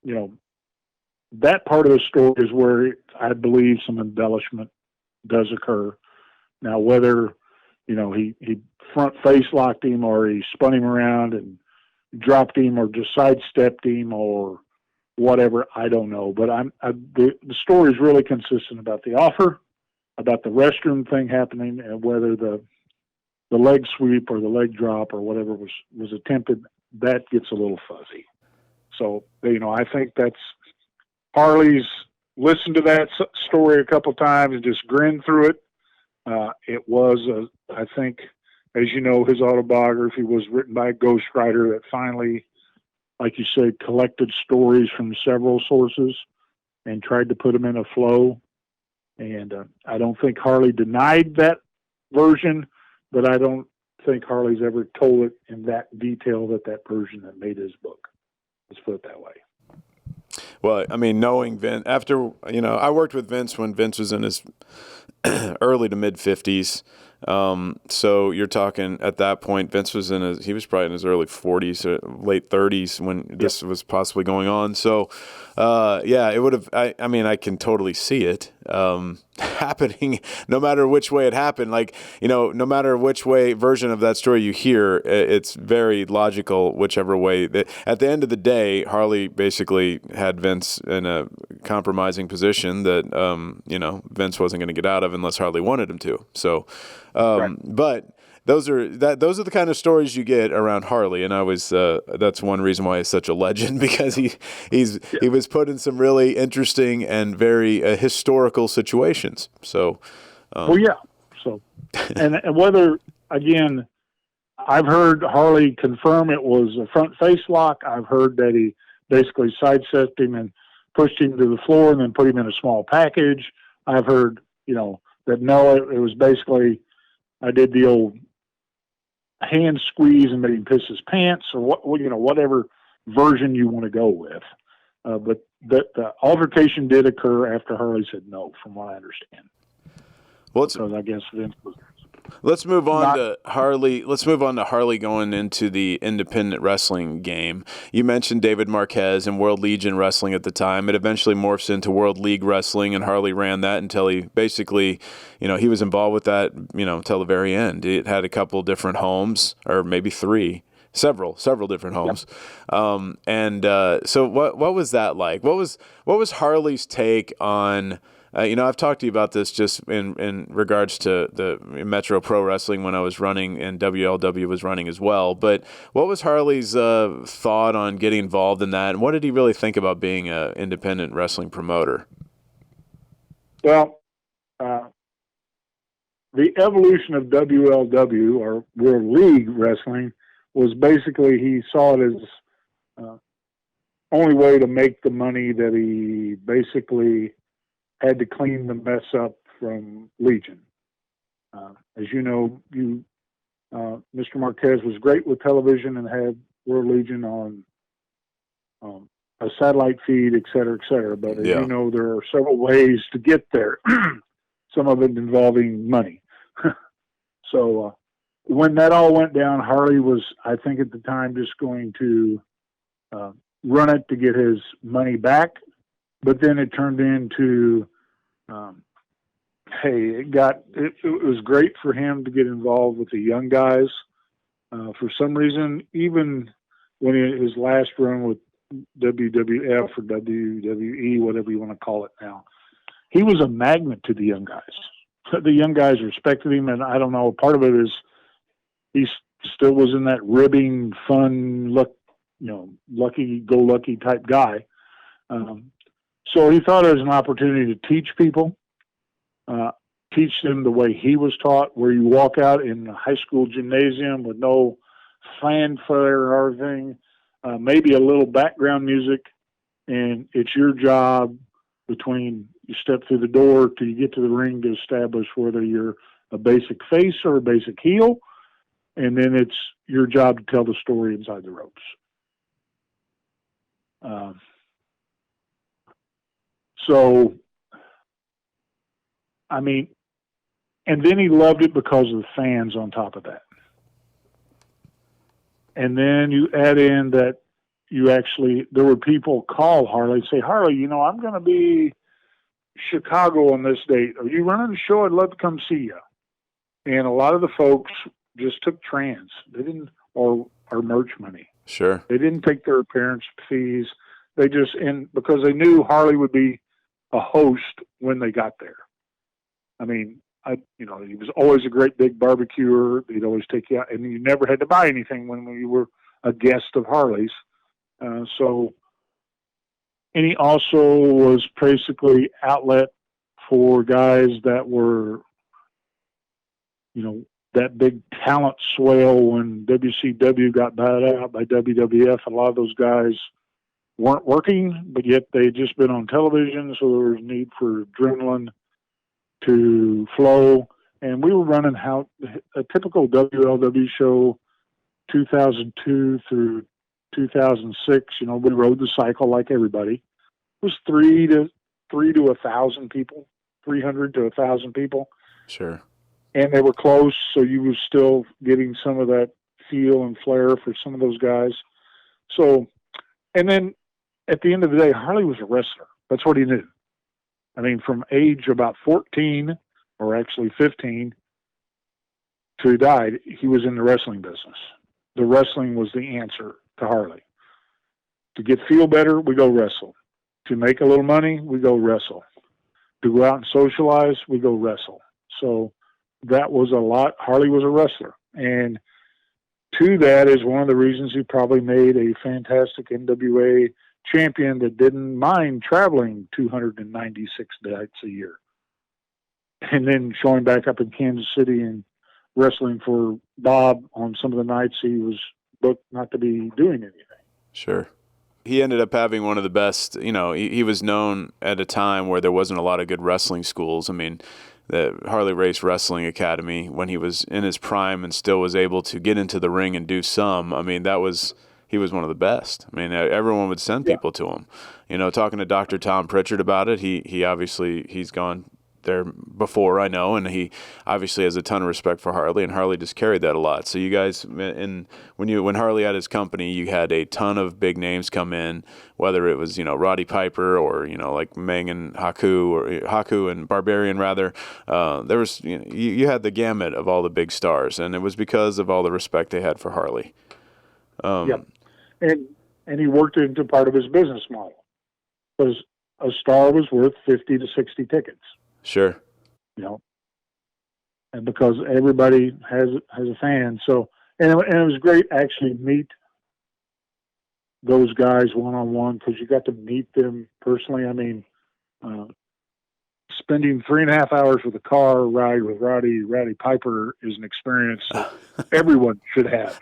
that part of the story is where I believe some embellishment does occur. Now, whether, he front face locked him or he spun him around and dropped him or just sidestepped him or whatever, I don't know. But the story is really consistent about the offer, about the restroom thing happening, and whether the leg sweep or the leg drop or whatever was attempted, that gets a little fuzzy. So, I think that's Harley's listened to that story a couple times and just grinned through it. It was, I think, as you know, his autobiography was written by a ghostwriter that finally, like you said, collected stories from several sources and tried to put them in a flow. And I don't think Harley denied that version, but I don't think Harley's ever told it in that detail that version that made his book. Let's put it that way. Well, I mean, knowing Vince, after, I worked with Vince when Vince was in his early to mid 50s. So you're talking at that point, Vince was he was probably in his early 40s or late 30s when this was possibly going on. So, it would have, I can totally see it, happening no matter which way it happened. Like, no matter which way version of that story you hear, it's very logical, whichever way. At the end of the day, Harley basically had Vince in a compromising position that, Vince wasn't going to get out of unless Harley wanted him to. So, Right. But those are the kind of stories you get around Harley, and that's one reason why he's such a legend, because he was put in some really interesting and very historical situations. So, and whether, again, I've heard Harley confirm it was a front face lock. I've heard that he basically sidestepped him and pushed him to the floor and then put him in a small package. I've heard, that no, it was basically, I did the old hand squeeze and made him piss his pants, or whatever version you want to go with. But the altercation did occur after Harley said no, from what I understand. Well, because I guess Vince was. Let's move on to Harley. Let's move on to Harley going into the independent wrestling game. You mentioned David Marquez and World Legion Wrestling at the time. It eventually morphs into World League Wrestling, and Harley ran that until he basically, he was involved with that, until the very end. It had a couple different homes, or maybe three. Several different homes. Yep. So what was that like? What was Harley's take on? I've talked to you about this just in regards to the Metro Pro Wrestling when I was running, and WLW was running as well. But what was Harley's thought on getting involved in that, and what did he really think about being an independent wrestling promoter? Well, the evolution of WLW, or World League Wrestling, was basically he saw it as only way to make the money that he basically had to clean the mess up from Legion. As you know, Mr. Marquez was great with television and had World Legion on a satellite feed, et cetera, but as you know, there are several ways to get there, some of it involving money. So when that all went down, Harley was, I think at the time, just going to run it to get his money back, but then it turned into it was great for him to get involved with the young guys. For some reason, even when his last run with WWF or WWE, whatever you want to call it now, he was a magnet to the young guys. The young guys respected him, and I don't know, part of it is he still was in that ribbing, fun, lucky-go-lucky type guy. So he thought it was an opportunity to teach people, teach them the way he was taught, where you walk out in a high school gymnasium with no fanfare or everything, maybe a little background music, and it's your job between you step through the door till you get to the ring to establish whether you're a basic face or a basic heel, and then it's your job to tell the story inside the ropes. So, I mean, and then he loved it because of the fans on top of that. And then you add in that there were people call Harley and say, Harley, I'm going to be Chicago on this date. Are you running the show? I'd love to come see you. And a lot of the folks just took trans. They didn't, or merch money. Sure. They didn't take their appearance fees. They just, and because they knew Harley would be a host when they got there. I mean, he was always a great big barbecuer. He'd always take you out, and you never had to buy anything when you were a guest of Harley's. So and he also was basically outlet for guys that were, that big talent swale when WCW got bought out by WWF. A lot of those guys weren't working, but yet they'd just been on television, so there was need for adrenaline to flow. And we were running a typical WLW show, 2002 through 2006. We rode the cycle like everybody. It was 300 to 1,000 people, 300 to 1,000 people. Sure. And they were close, so you were still getting some of that feel and flair for some of those guys. So, and then at the end of the day, Harley was a wrestler. That's what he knew. I mean, from age about 14, or actually 15, till he died, he was in the wrestling business. The wrestling was the answer to Harley. To feel better, we go wrestle. To make a little money, we go wrestle. To go out and socialize, we go wrestle. So that was a lot. Harley was a wrestler. And to that is one of the reasons he probably made a fantastic NWA champion that didn't mind traveling 296 nights a year. And then showing back up in Kansas City and wrestling for Bob on some of the nights he was booked not to be doing anything. Sure. He ended up having one of the best, he was known at a time where there wasn't a lot of good wrestling schools. I mean, the Harley Race Wrestling Academy, when he was in his prime and still was able to get into the ring and do some, I mean, he was one of the best. I mean, everyone would send people to him. Talking to Dr. Tom Pritchard about it, he obviously, he's gone there before, I know, and he obviously has a ton of respect for Harley, and Harley just carried that a lot. So you guys, when Harley had his company, you had a ton of big names come in, whether it was Roddy Piper or like Meng and Haku and Barbarian rather. There was you had the gamut of all the big stars, and it was because of all the respect they had for Harley. Yep, and he worked it into part of his business model, because a star was worth 50 to 60 tickets. Sure. And because everybody has a fan. So, and it was great actually meet those guys one-on-one, because you got to meet them personally. I mean, spending 3.5 hours with a car ride with Roddy Piper is an experience that everyone should have.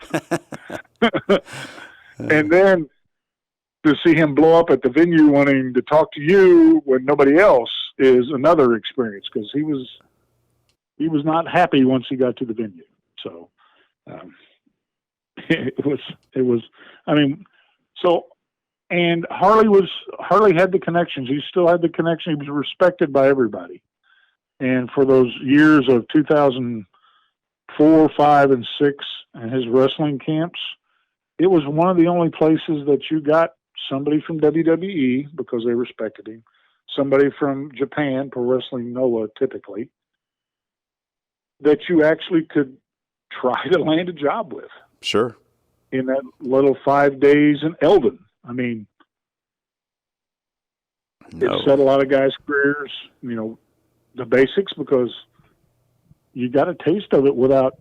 And then to see him blow up at the venue wanting to talk to you when nobody else is another experience, because he was not happy once he got to the venue. So it was I mean, so, and Harley had the connections. He still had the connection. He was respected by everybody. And for those years of 2004, 5, and 6 and his wrestling camps, it was one of the only places that you got somebody from WWE, because they respected him, somebody from Japan, Pro Wrestling Noah typically, that you actually could try to land a job with. Sure. In that little 5 days in Eldon. I mean, it set a lot of guys' careers, the basics, because you got a taste of it without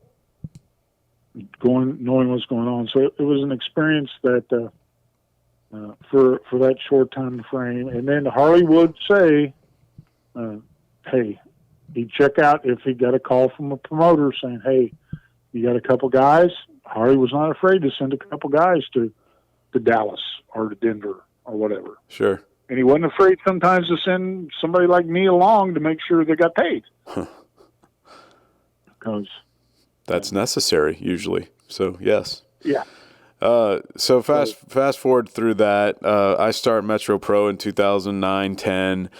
knowing what's going on. So it was an experience that for that short time frame. And then Harley would say, hey, he'd check out if he got a call from a promoter saying, hey, you got a couple guys. Harley was not afraid to send a couple guys to Dallas or to Denver or whatever. Sure. And he wasn't afraid sometimes to send somebody like me along to make sure they got paid. Because that's necessary usually. So yes. Yeah. So fast forward through that. I start Metro Pro in 2009, 10.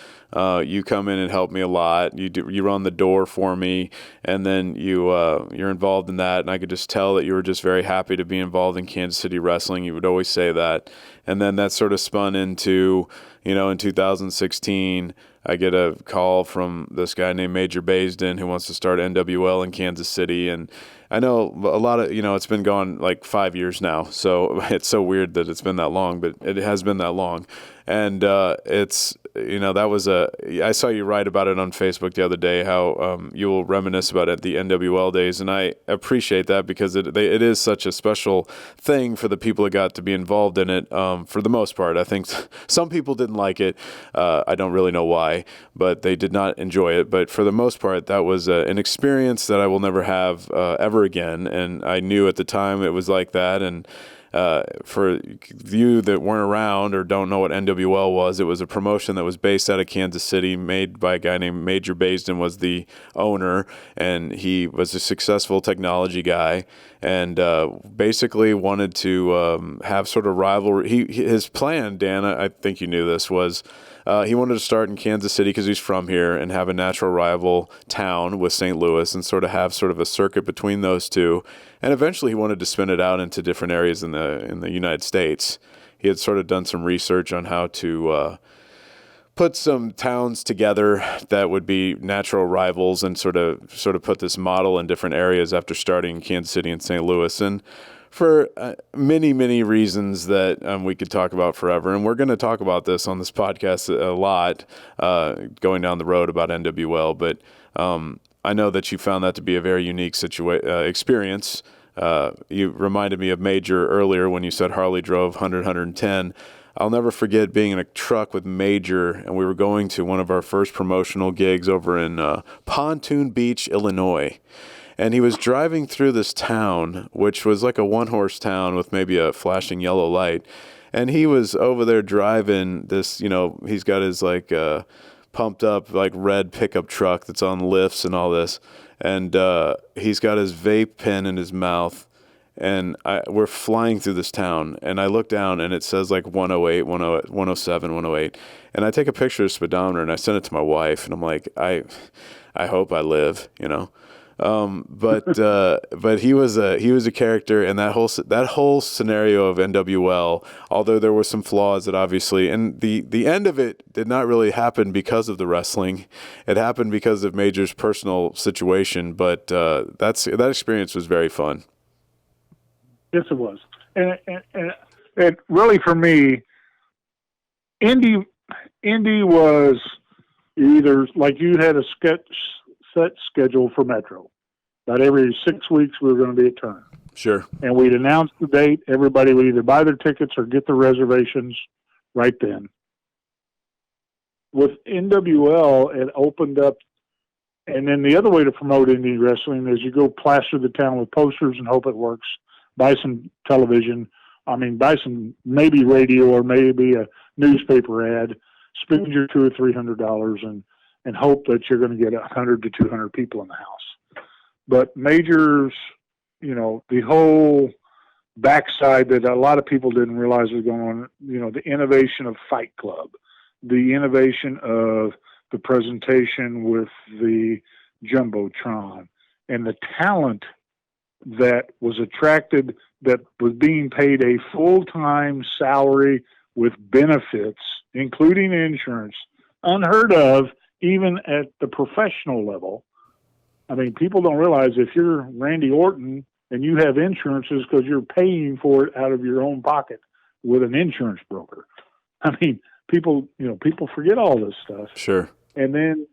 You come in and help me a lot. You run the door for me, and then you're involved in that. And I could just tell that you were just very happy to be involved in Kansas City wrestling. You would always say that. And then that sort of spun into, in 2016, I get a call from this guy named Major Baisden who wants to start NWL in Kansas City. And I know a lot of, it's been gone like 5 years now. So it's so weird that it's been that long, but it has been that long. And it's, that was I saw you write about it on Facebook the other day, how you will reminisce about it, the NWL days. And I appreciate that because it is such a special thing for the people that got to be involved in it. For the most part, I think some people didn't like it. I don't really know why, but they did not enjoy it. But for the most part, that was an experience that I will never have ever again. And I knew at the time it was like that. And for you that weren't around or don't know what NWL was, it was a promotion that was based out of Kansas City, made by a guy named Major Baisden was the owner, and he was a successful technology guy, and basically wanted to have sort of rivalry. His plan, Dan, I think you knew this, was he wanted to start in Kansas City because he's from here and have a natural rival town with St. Louis and sort of have sort of a circuit between those two. And eventually he wanted to spin it out into different areas in the United States. He had sort of done some research on how to put some towns together that would be natural rivals and sort of put this model in different areas after starting in Kansas City and St. Louis. And for many, many reasons that we could talk about forever. And we're going to talk about this on this podcast a lot going down the road about NWL. But I know that you found that to be a very unique experience. You reminded me of Major earlier when you said Harley drove 100, 110. I'll never forget being in a truck with Major, and we were going to one of our first promotional gigs over in Pontoon Beach, Illinois. And he was driving through this town, which was like a one-horse town with maybe a flashing yellow light. And he was over there driving this, he's got his like pumped up like red pickup truck that's on lifts and all this. And he's got his vape pen in his mouth. And we're flying through this town. And I look down and it says like 108, 107, 108. And I take a picture of the speedometer and I send it to my wife. And I'm like, I hope I live, But he was a character, and that whole scenario of NWL, although there were some flaws that obviously, and the end of it did not really happen because of the wrestling. It happened because of Major's personal situation, but that experience was very fun. Yes, it was. And it really, for me, Indy was either like you had a set schedule for Metro. About every 6 weeks, we were going to be at Turner. Sure. And we'd announce the date. Everybody would either buy their tickets or get their reservations right then. With NWL, it opened up. And then the other way to promote indie wrestling is you go plaster the town with posters and hope it works. Buy some television. Buy some maybe radio or maybe a newspaper ad. Spend your $200 or $300 and hope that you're going to get 100 to 200 people in the house. But Major's, the whole backside that a lot of people didn't realize was going on, the innovation of Fight Club, the innovation of the presentation with the Jumbotron, and the talent that was attracted, that was being paid a full-time salary with benefits, including insurance, unheard of even at the professional level. People don't realize if you're Randy Orton and you have insurances because you're paying for it out of your own pocket with an insurance broker. People forget all this stuff. Sure. And then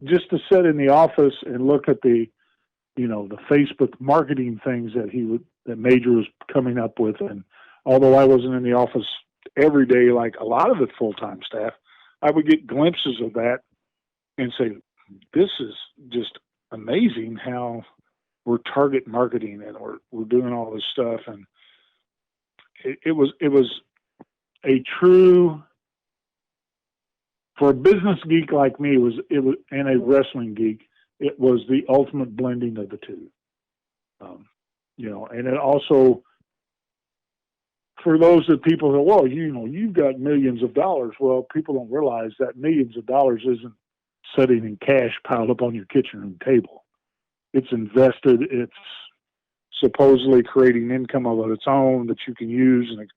just to sit in the office and look at the Facebook marketing things that Major was coming up with. And although I wasn't in the office every day, like a lot of the full-time staff, I would get glimpses of that and say, this is just amazing how we're target marketing and we're doing all this stuff. And it was a true, for a business geek like me, it was and a wrestling geek, it was the ultimate blending of the two. And it also, for those that people go, well, you've got millions of dollars. Well, people don't realize that millions of dollars isn't sitting in cash piled up on your kitchen room table. It's invested. It's supposedly creating income of its own that you can use. And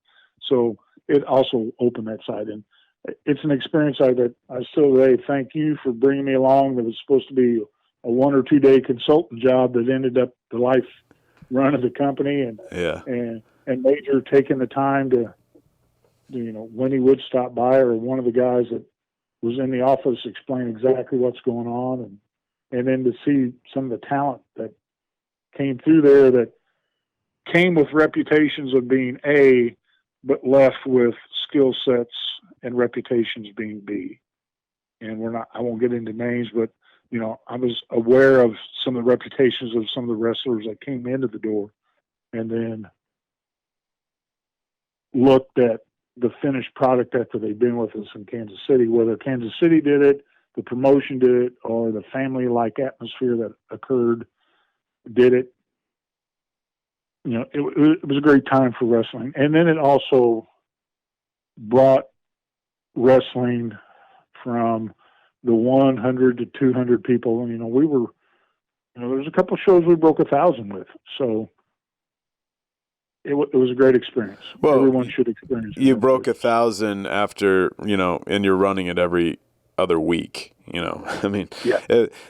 so it also opened that side. And it's an experience that I still today thank you for bringing me along. That was supposed to be a 1 or 2 day consultant job that ended up the life run of the company, and Major taking the time to, when he would stop by, or one of the guys that was in the office explain exactly what's going on, and then to see some of the talent that came through there that came with reputations of being A, but left with skill sets and reputations being B. And I won't get into names, but I was aware of some of the reputations of some of the wrestlers that came into the door, and then looked at the finished product after they've been with us in Kansas City, whether Kansas City did it, the promotion did it, or the family-like atmosphere that occurred did it. It was a great time for wrestling. And then it also brought wrestling from the 100 to 200 people. We were, there was a couple of shows we broke 1,000 with. So it was a great experience. Well, everyone should experience it. You broke 1,000 after, and you're running it every other week. I mean, yeah.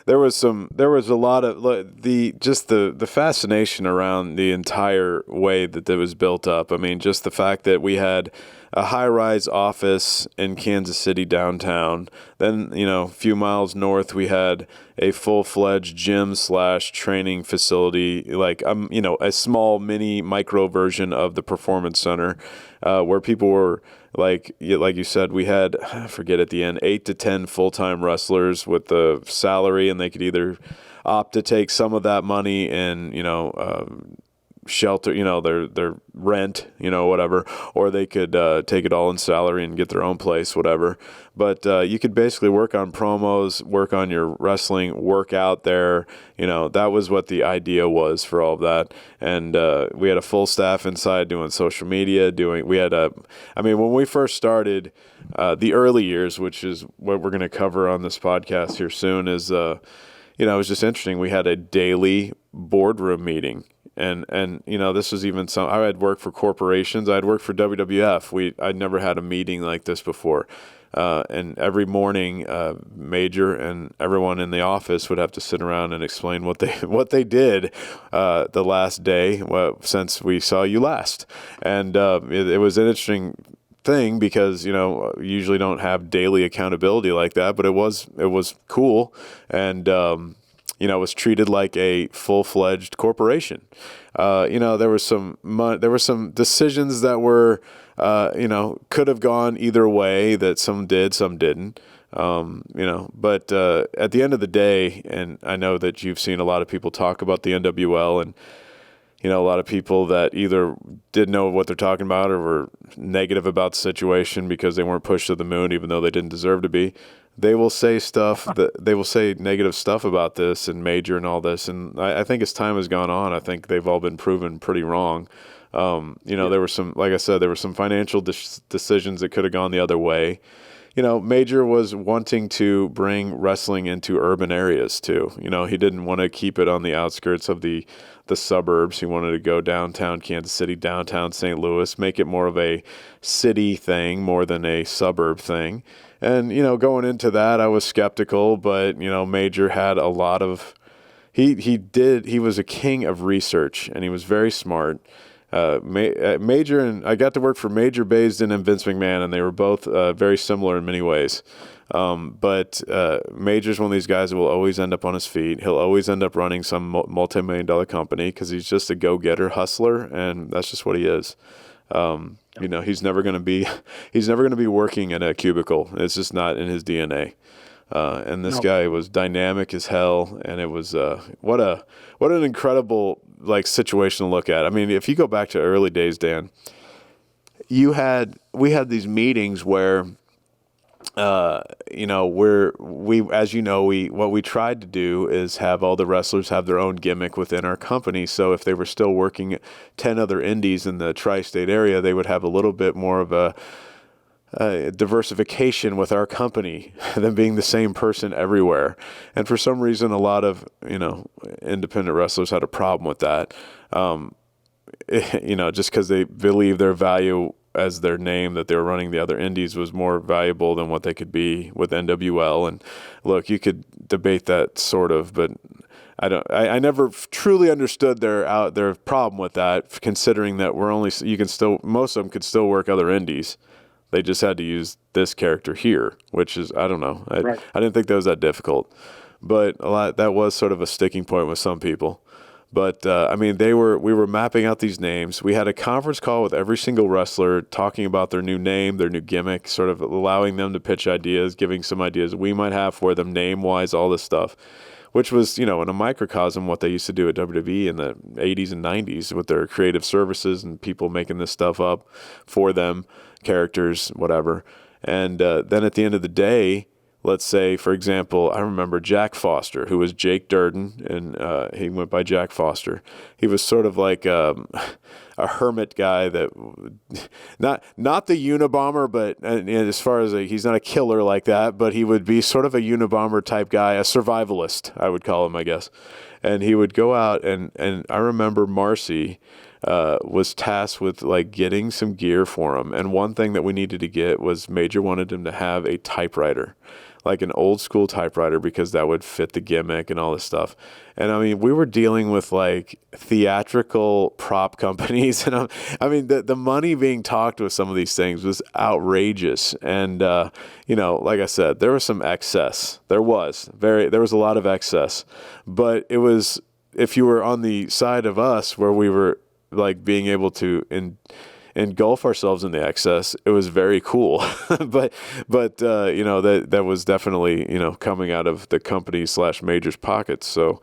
There was a lot of the fascination around the entire way that it was built up. I mean, just the fact that we had a high-rise office in Kansas City downtown. Then, a few miles north, we had a full-fledged gym/training facility, like a small mini micro version of the Performance Center, where people were. Like you said, we had, I forget at the end, 8 to 10 full-time wrestlers with the salary, and they could either opt to take some of that money and, shelter, their rent, whatever, or they could take it all in salary and get their own place, whatever. But you could basically work on promos, work on your wrestling, work out there. That was what the idea was for all of that. And we had a full staff inside doing social media, when we first started, the early years, which is what we're going to cover on this podcast here soon, is, it was just interesting. We had a daily boardroom meeting. And this was even I had worked for corporations. I had worked for WWF. I'd never had a meeting like this before. And every morning, Major and everyone in the office would have to sit around and explain what they did the last day since we saw you last. And it was an interesting thing because you usually don't have daily accountability like that, but it was cool. And it was treated like a full-fledged corporation. There were some decisions that were, could have gone either way, that some did, some didn't. But at the end of the day, and I know that you've seen a lot of people talk about the NWL, and a lot of people that either didn't know what they're talking about or were negative about the situation because they weren't pushed to the moon, even though they didn't deserve to be. They will say negative stuff about this and Major and all this. And I think as time has gone on, I think they've all been proven pretty wrong. There were some, like I said, there were some financial decisions that could have gone the other way. Major was wanting to bring wrestling into urban areas too. He didn't want to keep it on the outskirts of the suburbs. He wanted to go downtown Kansas City, downtown St. Louis, make it more of a city thing more than a suburb thing. And, going into that, I was skeptical, but, Major had a lot of, he was a king of research, and he was very smart. Major, and I got to work for Major Baisden and Vince McMahon, and they were both very similar in many ways. But Major's one of these guys that will always end up on his feet. He'll always end up running some multi-million-dollar company because he's just a go-getter hustler, and that's just what he is. He's never going to be working in a cubicle. It's just not in his DNA. And this guy was dynamic as hell, and it was what an incredible situation to look at. I mean, if you go back to early days, Dan, we had these meetings where what we tried to do is have all the wrestlers have their own gimmick within our company. So if they were still working 10 other indies in the tri-state area, they would have a little bit more of a diversification with our company than being the same person everywhere. And for some reason, a lot of, independent wrestlers had a problem with that. Just because they believe their value as their name that they were running the other indies was more valuable than what they could be with NWL. And look, you could debate that sort of, but I never truly understood their problem with that, considering that most of them could still work other indies. They just had to use this character here, which is, I don't know. I didn't think that was that difficult, but that was sort of a sticking point with some people. But I mean, we were mapping out these names. We had a conference call with every single wrestler, talking about their new name, their new gimmick, sort of allowing them to pitch ideas, giving some ideas we might have for them, name-wise, all this stuff, which was, in a microcosm what they used to do at WWE in the 80s and 90s with their creative services and people making this stuff up for them, characters, whatever. And then at the end of the day, let's say, for example, I remember Jack Foster, who was Jake Durden, and he went by Jack Foster. He was sort of like a hermit guy that, not the Unabomber, but as far as he's not a killer like that, but he would be sort of a Unabomber type guy, a survivalist, I would call him, I guess. And he would go out, and I remember Marcy was tasked with like getting some gear for him. And one thing that we needed to get was Major wanted him to have a typewriter, like an old school typewriter, because that would fit the gimmick and all this stuff. And I mean, we were dealing with like theatrical prop companies, and I mean, the money being talked with some of these things was outrageous. And like I said, there was some excess. There was a lot of excess, but it was, if you were on the side of us where we were like being able to engulf ourselves in the excess, it was very cool. but that was definitely, coming out of the company / Major's pockets. So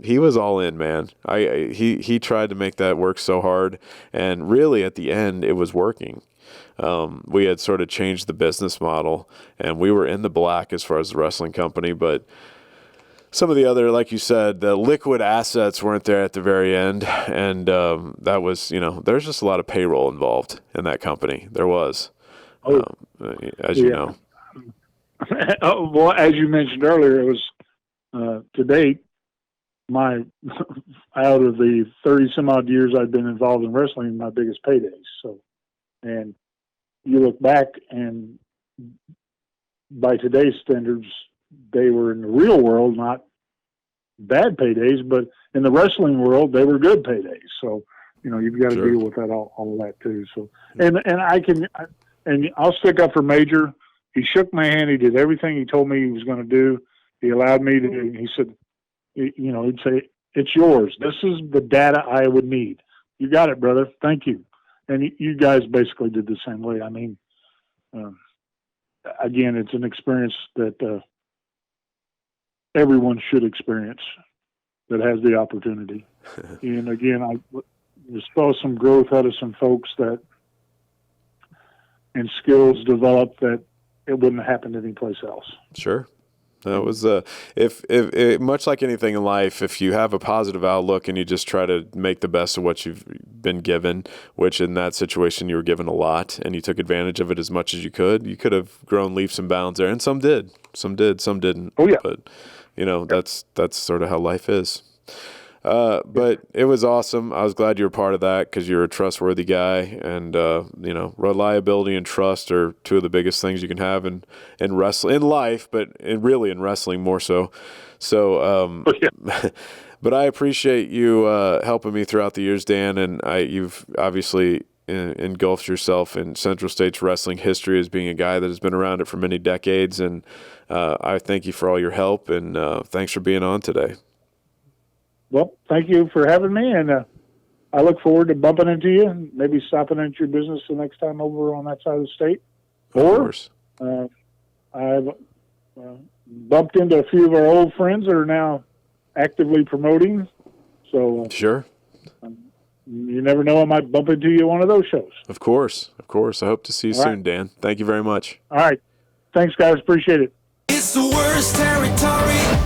he was all in, man. He tried to make that work so hard, and really at the end it was working. We had sort of changed the business model, and we were in the black as far as the wrestling company, but some of the other, like you said, the liquid assets weren't there at the very end. And that was, there's just a lot of payroll involved in that company. There was, as you know. Well, as you mentioned earlier, it was to date, out of the 30 some odd years I've been involved in wrestling, my biggest paydays. So, and you look back, and by today's standards, they were in the real world not bad paydays, but in the wrestling world, they were good paydays. So, you've got to deal with that, all of that too. So, and I'll stick up for Major. He shook my hand. He did everything he told me he was going to do. He allowed me to, he said, he'd say, "It's yours. This is the data I would need. You got it, brother. Thank you." And you guys basically did the same way. I mean, again, it's an experience that, everyone should experience that has the opportunity. And again, I saw some growth out of some folks and skills developed that it wouldn't have happened anyplace else. Sure. That was if much like anything in life, if you have a positive outlook and you just try to make the best of what you've been given, which in that situation you were given a lot, and you took advantage of it as much as you could have grown leaps and bounds there. And some did, some didn't. Oh yeah. But that's sort of how life is. But it was awesome. I was glad you were part of that, because you're a trustworthy guy, and reliability and trust are two of the biggest things you can have in wrestling, in life, but really in wrestling more so. So, but I appreciate you helping me throughout the years, Dan, and you've obviously engulfed yourself in Central States wrestling history as being a guy that has been around it for many decades, and I thank you for all your help, and thanks for being on today. Well, thank you for having me, and I look forward to bumping into you and maybe stopping into your business the next time over on that side of the state. Of course. I've bumped into a few of our old friends that are now actively promoting. So sure. You never know, I might bump into you at one of those shows. Of course. I hope to see you soon, Dan. Thank you very much. All right. Thanks, guys. Appreciate it. It's the worst territory.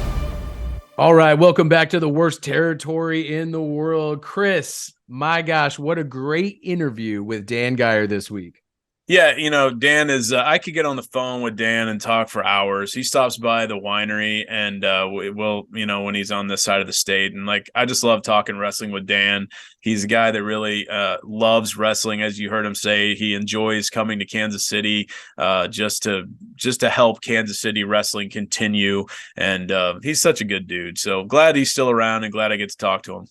All right, welcome back to the worst territory in the world. Chris, my gosh, what a great interview with Dan Gier this week. Yeah, Dan is. I could get on the phone with Dan and talk for hours. He stops by the winery, and when he's on this side of the state, and like I just love talking wrestling with Dan. He's a guy that really loves wrestling, as you heard him say. He enjoys coming to Kansas City just to help Kansas City wrestling continue, and he's such a good dude. So glad he's still around, and glad I get to talk to him.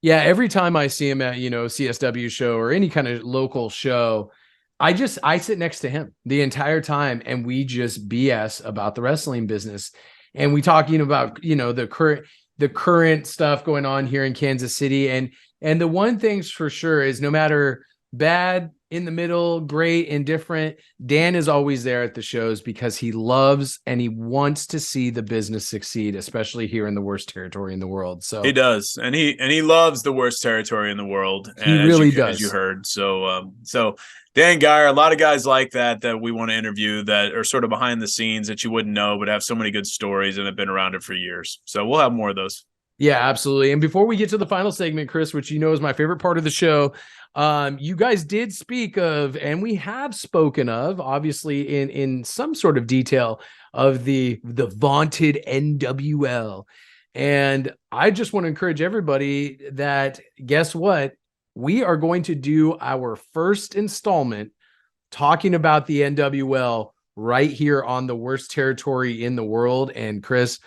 Yeah, every time I see him at CSW show or any kind of local show, I sit next to him the entire time, and we just BS about the wrestling business, and we talking about the current stuff going on here in Kansas City, and the one thing's for sure is no matter bad, in the middle, great, indifferent, Dan is always there at the shows because he loves and he wants to see the business succeed, especially here in the worst territory in the world. So he does, and he loves the worst territory in the world. He really does, as you heard. So Dan Gier, a lot of guys like that we want to interview that are sort of behind the scenes that you wouldn't know, but have so many good stories and have been around it for years. So we'll have more of those. Yeah, absolutely. And before we get to the final segment, Chris, which is my favorite part of the show, you guys did speak of, and we have spoken of, obviously in some sort of detail, of the vaunted NWL. And I just want to encourage everybody that, guess what? We are going to do our first installment talking about the NWL right here on the worst territory in the world. And Chris,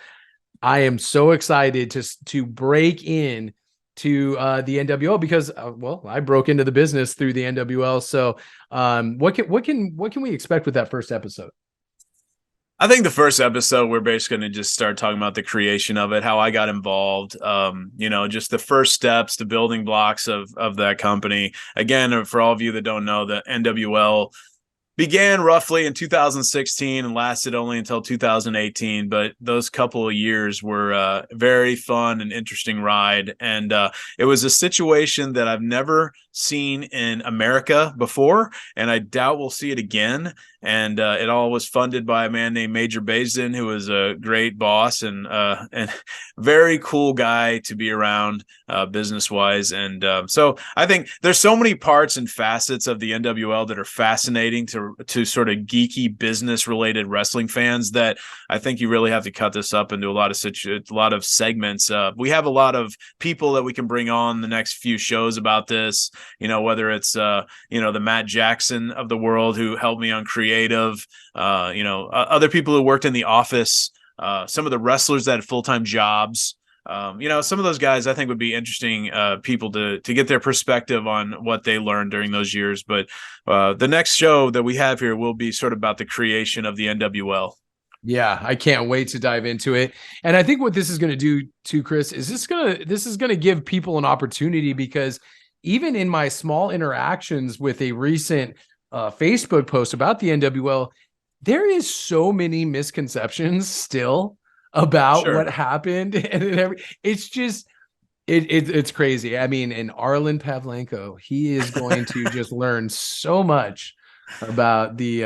I am so excited to break in to the NWL because I broke into the business through the NWL. So what can we expect with that first episode? I think the first episode, we're basically going to just start talking about the creation of it, how I got involved, just the first steps, the building blocks of that company. Again, for all of you that don't know, the NWL began roughly in 2016 and lasted only until 2018. But those couple of years were a very fun and interesting ride. And it was a situation that I've never seen in America before, and I doubt we'll see it again. And it all was funded by a man named Major Bazin, who was a great boss and very cool guy to be around business-wise. And so I think there's so many parts and facets of the NWL that are fascinating to sort of geeky business-related wrestling fans that I think you really have to cut this up into a lot of segments. We have a lot of people that we can bring on the next few shows about this, whether it's the Matt Jackson of the world who helped me on creative, other people who worked in the office, some of the wrestlers that had full-time jobs. Some of those guys I think would be interesting people to get their perspective on what they learned during those years. But the next show that we have here will be sort of about the creation of the NWL. Yeah, I can't wait to dive into it. And I think what this is going to do too, Chris, is this is going to give people an opportunity, because even in my small interactions with a recent Facebook post about the NWL, there is so many misconceptions still about what happened, and it's just it's crazy. I mean, and Arlen Pavlenko, he is going to just learn so much about the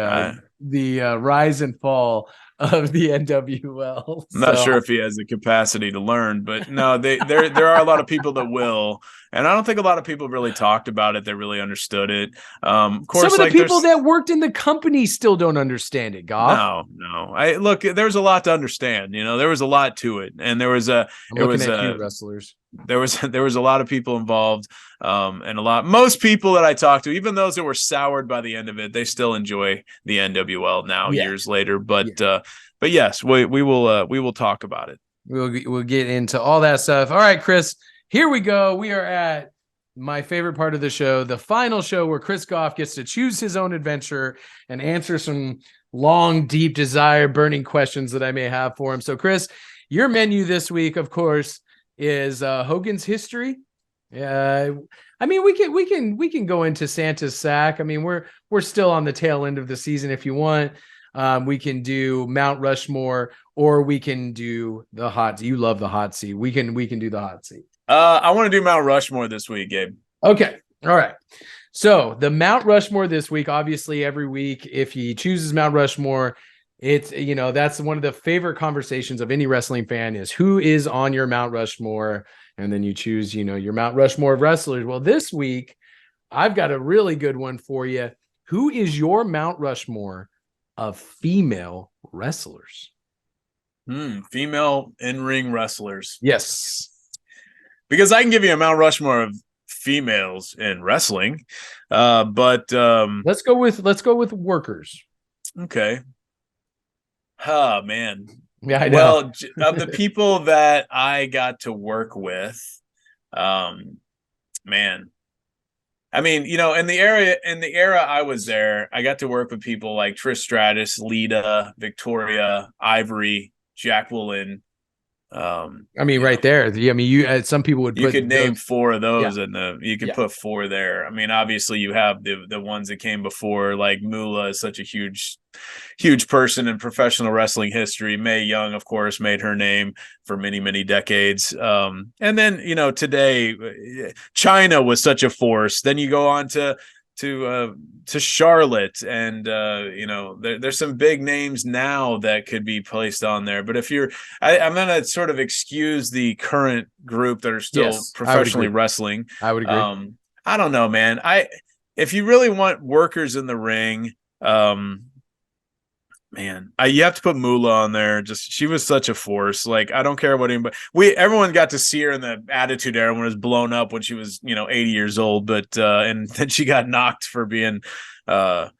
rise and fall of the NWL. I'm not sure if he has the capacity to learn, but no, there are a lot of people that will, and I don't think a lot of people really talked about it that really understood it. Of course, some of the people that worked in the company still don't understand it, Goff. No. Look, there's a lot to understand. There was a lot to it, and there was wrestlers. There was a lot of people involved, and most people that I talked to, even those that were soured by the end of it, they still enjoy the NWL now years later. But yes, we will talk about it. We'll get into all that stuff. All right, Chris, here we go. We are at my favorite part of the show, the final show where Chris Goff gets to choose his own adventure and answer some long, deep desire, burning questions that I may have for him. So, Chris, your menu this week, of course, is Hogan's history. I mean, we can go into Santa's sack. I mean, we're still on the tail end of the season if you want. We can do Mount Rushmore, or we can do the hot seat. You love the hot seat. We can do the hot seat. I want to do Mount Rushmore this week, Gabe. Okay. All right. So the Mount Rushmore this week, obviously every week, if he chooses Mount Rushmore, it's, that's one of the favorite conversations of any wrestling fan is who is on your Mount Rushmore. And then you choose, your Mount Rushmore of wrestlers. Well, this week I've got a really good one for you. Who is your Mount Rushmore of female wrestlers? Female in-ring wrestlers. Yes. Because I can give you a Mount Rushmore of females in wrestling. But let's go with workers. Okay. Oh man. Yeah, I know. Well, of the people that I got to work with, man. I mean, in the era I was there, I got to work with people like Trish Stratus, Lita, Victoria, Ivory, Jacqueline. I mean, right there. I mean, some people would. You could name 4 of those, yeah. and you could put 4 there. I mean, obviously, you have the ones that came before, like Moolah is such a huge person in professional wrestling history. Mae Young, of course, made her name for many, many decades. And then today, China was such a force. Then you go on to Charlotte, and there's some big names now that could be placed on there. But if I'm gonna sort of excuse the current group that are still professionally wrestling. I would agree. I don't know, man. If you really want workers in the ring, man, you have to put Moolah on there. She was such a force. Like, I don't care what anybody. Everyone got to see her in the Attitude Era when it was blown up when she was 80 years old. But and then she got knocked for being. I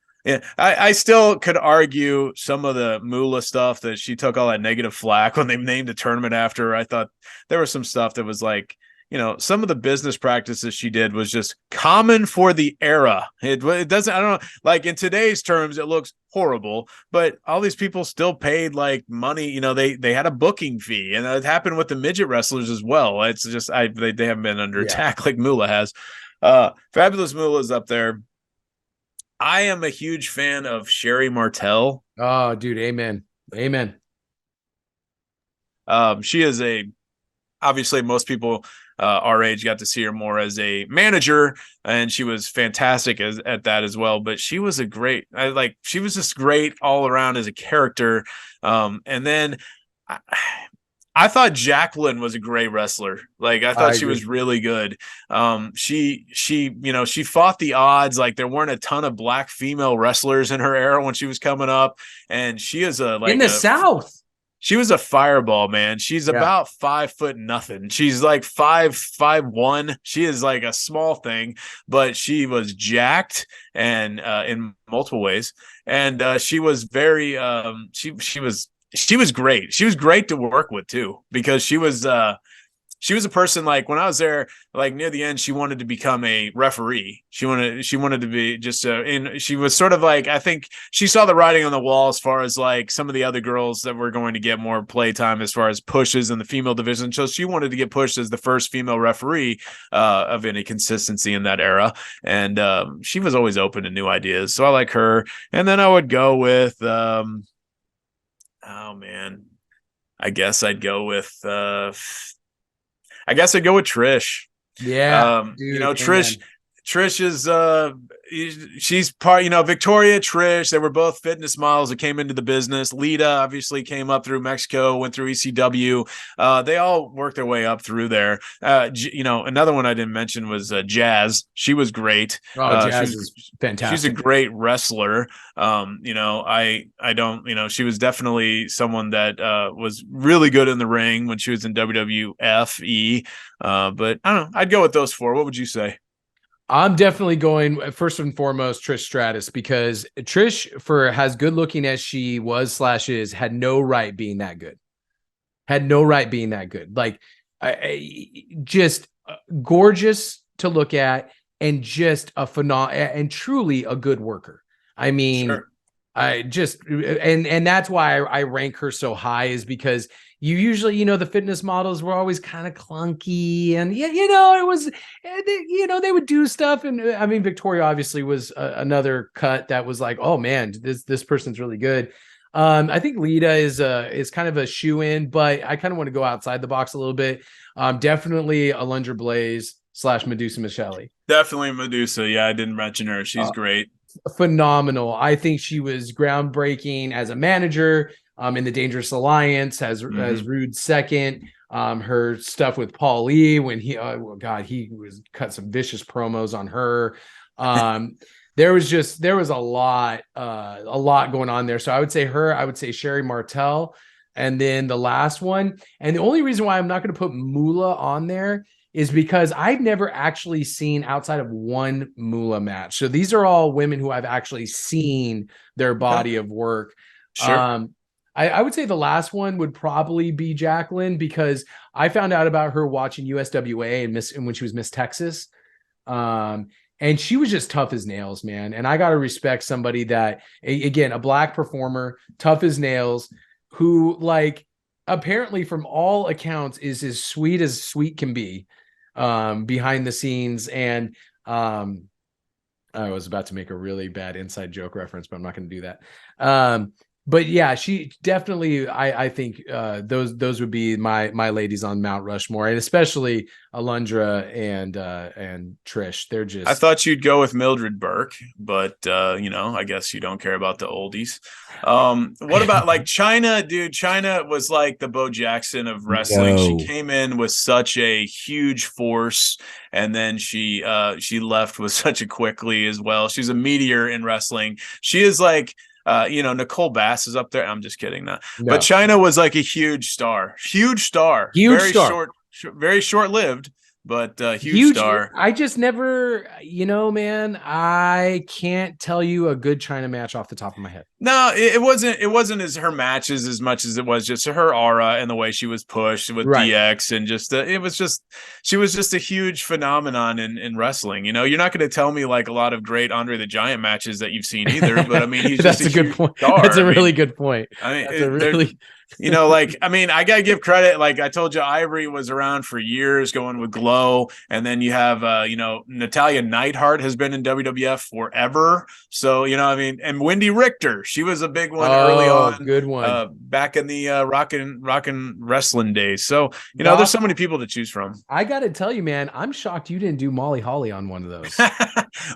still could argue some of the Moolah stuff that she took all that negative flack when they named the tournament after her. I thought there was some stuff that was like, some of the business practices she did was just common for the era. It doesn't, I don't know, like in today's terms, it looks horrible, but all these people still paid like money. They had a booking fee, and it happened with the midget wrestlers as well. It's just, they haven't been under attack like Moolah has. Fabulous Moolah is up there. I am a huge fan of Sherry Martel. Oh, dude. Amen. She is obviously most people our age got to see her more as a manager, and she was fantastic at that as well. But she was she was just great all around as a character. And then I thought Jacqueline was a great wrestler. Like, I thought she was really good. She fought the odds. Like, there weren't a ton of black female wrestlers in her era when she was coming up, and she is in the South. She was a fireball, man. She's about 5'0". She's like 5'1". She is like a small thing, but she was jacked and in multiple ways. And she was very she was great. She was great to work with too, because she was a person, like when I was there, like near the end, she wanted to become a referee. She wanted to be just and she was sort of like, I think she saw the writing on the wall as far as like some of the other girls that were going to get more playtime as far as pushes in the female division. So she wanted to get pushed as the first female referee of any consistency in that era. And she was always open to new ideas. So I like her. And then I would go with, oh man, I guess I'd go with Trish. Yeah. Dude, Trish is she's part, Victoria, Trish, they were both fitness models that came into the business. Lita obviously came up through Mexico, went through ECW. They all worked their way up through there. Another one I didn't mention was Jazz. She was great. Jazz is fantastic. She's a great wrestler. I don't, she was definitely someone that was really good in the ring when she was in WWFE. But I don't know. I'd go with those 4. What would you say? I'm definitely going first and foremost Trish Stratus, because Trish, for as good looking as she was / is, had no right being that good. Like, just gorgeous to look at, and just a phenomenal and truly a good worker. I mean, sure. And that's why I rank her so high, is because you usually, the fitness models were always kind of clunky, and it was, they would do stuff. And I mean, Victoria obviously was another cut that was like, oh man, this person's really good. I think Lita is kind of a shoe-in, but I kind of want to go outside the box a little bit. Definitely Alundra Blaze / Medusa Michele. Definitely Medusa. Yeah, I didn't mention her. She's great. Phenomenal. I think she was groundbreaking as a manager in the Dangerous Alliance, as Rude's second. Her stuff with Paul Lee when he was cut some vicious promos on her. there was a lot going on there. So I would say her, I would say Sherry Martel, and then the last one. And the only reason why I'm not going to put Moolah on there is because I've never actually seen outside of one Moolah match. So these are all women who I've actually seen their body of work. Sure. I would say the last one would probably be Jacqueline, because I found out about her watching USWA and when she was Miss Texas. And she was just tough as nails, man. And I got to respect somebody that, again, a black performer, tough as nails, who, like, apparently from all accounts is as sweet can be, behind the scenes. And I was about to make a really bad inside joke reference, but I'm not going to do that. But yeah, she definitely, I think those would be my ladies on Mount Rushmore, and especially Alundra and Trish. They're just. I thought you'd go with Mildred Burke, but I guess you don't care about the oldies. What about like Chyna, dude? Chyna was like the Bo Jackson of wrestling. No. She came in with such a huge force, and then she left with such a quickly as well. She's a meteor in wrestling. She is like. Nicole Bass is up there. I'm just kidding. No. But Chyna was like a huge star. Very short-lived, but huge star. I just never, man, I can't tell you a good Chyna match off the top of my head. No, it wasn't as her matches as much as it was just her aura and the way she was pushed with DX, and just she was just a huge phenomenon in wrestling. You're not going to tell me like a lot of great Andre the Giant matches that you've seen either, but I mean, he's that's just a good point. Star. That's a really good point. I mean, that's a really. I gotta give credit. Like I told you, Ivory was around for years going with Glow. And then you have, Natalia Neidhart has been in WWF forever. So, and Wendy Richter, she was a big one early on. Good one. Back in the rockin' wrestling days. So, there's so many people to choose from. I got to tell you, man, I'm shocked you didn't do Molly Holly on one of those.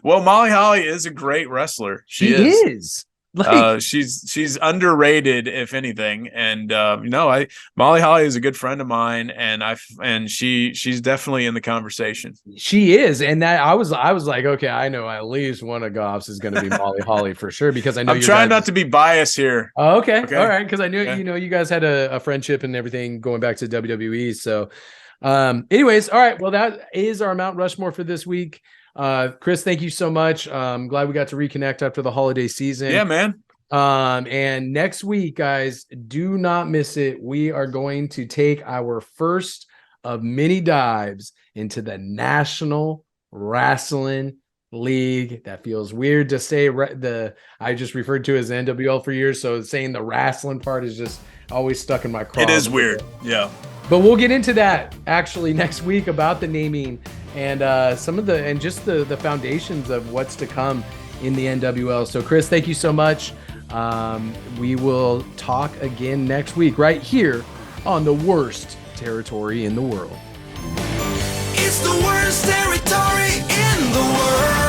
Well, Molly Holly is a great wrestler. She is. Like, she's underrated, if anything, and Molly Holly is a good friend of mine, and she's definitely in the conversation. She is, and that I was like, okay, I know at least one of Goff's is going to be Molly Holly for sure, because I know I'm trying not to be biased here. Oh, okay, all right, because I knew you guys had a friendship and everything going back to WWE. So, anyways, all right, well, that is our Mount Rushmore for this week. Chris, thank you so much. I'm glad we got to reconnect after the holiday season. Yeah, man. And next week, guys, do not miss it. We are going to take our first of many dives into the National Wrestling League. That feels weird to say. I just referred to as NWL for years, so saying the wrestling part is just always stuck in my craw. It is weird, yeah. But we'll get into that actually next week about the naming and some of the foundations of what's to come in the NWL. So Chris, thank you so much. We will talk again next week right here on the worst territory in the world. It's the worst territory in the world.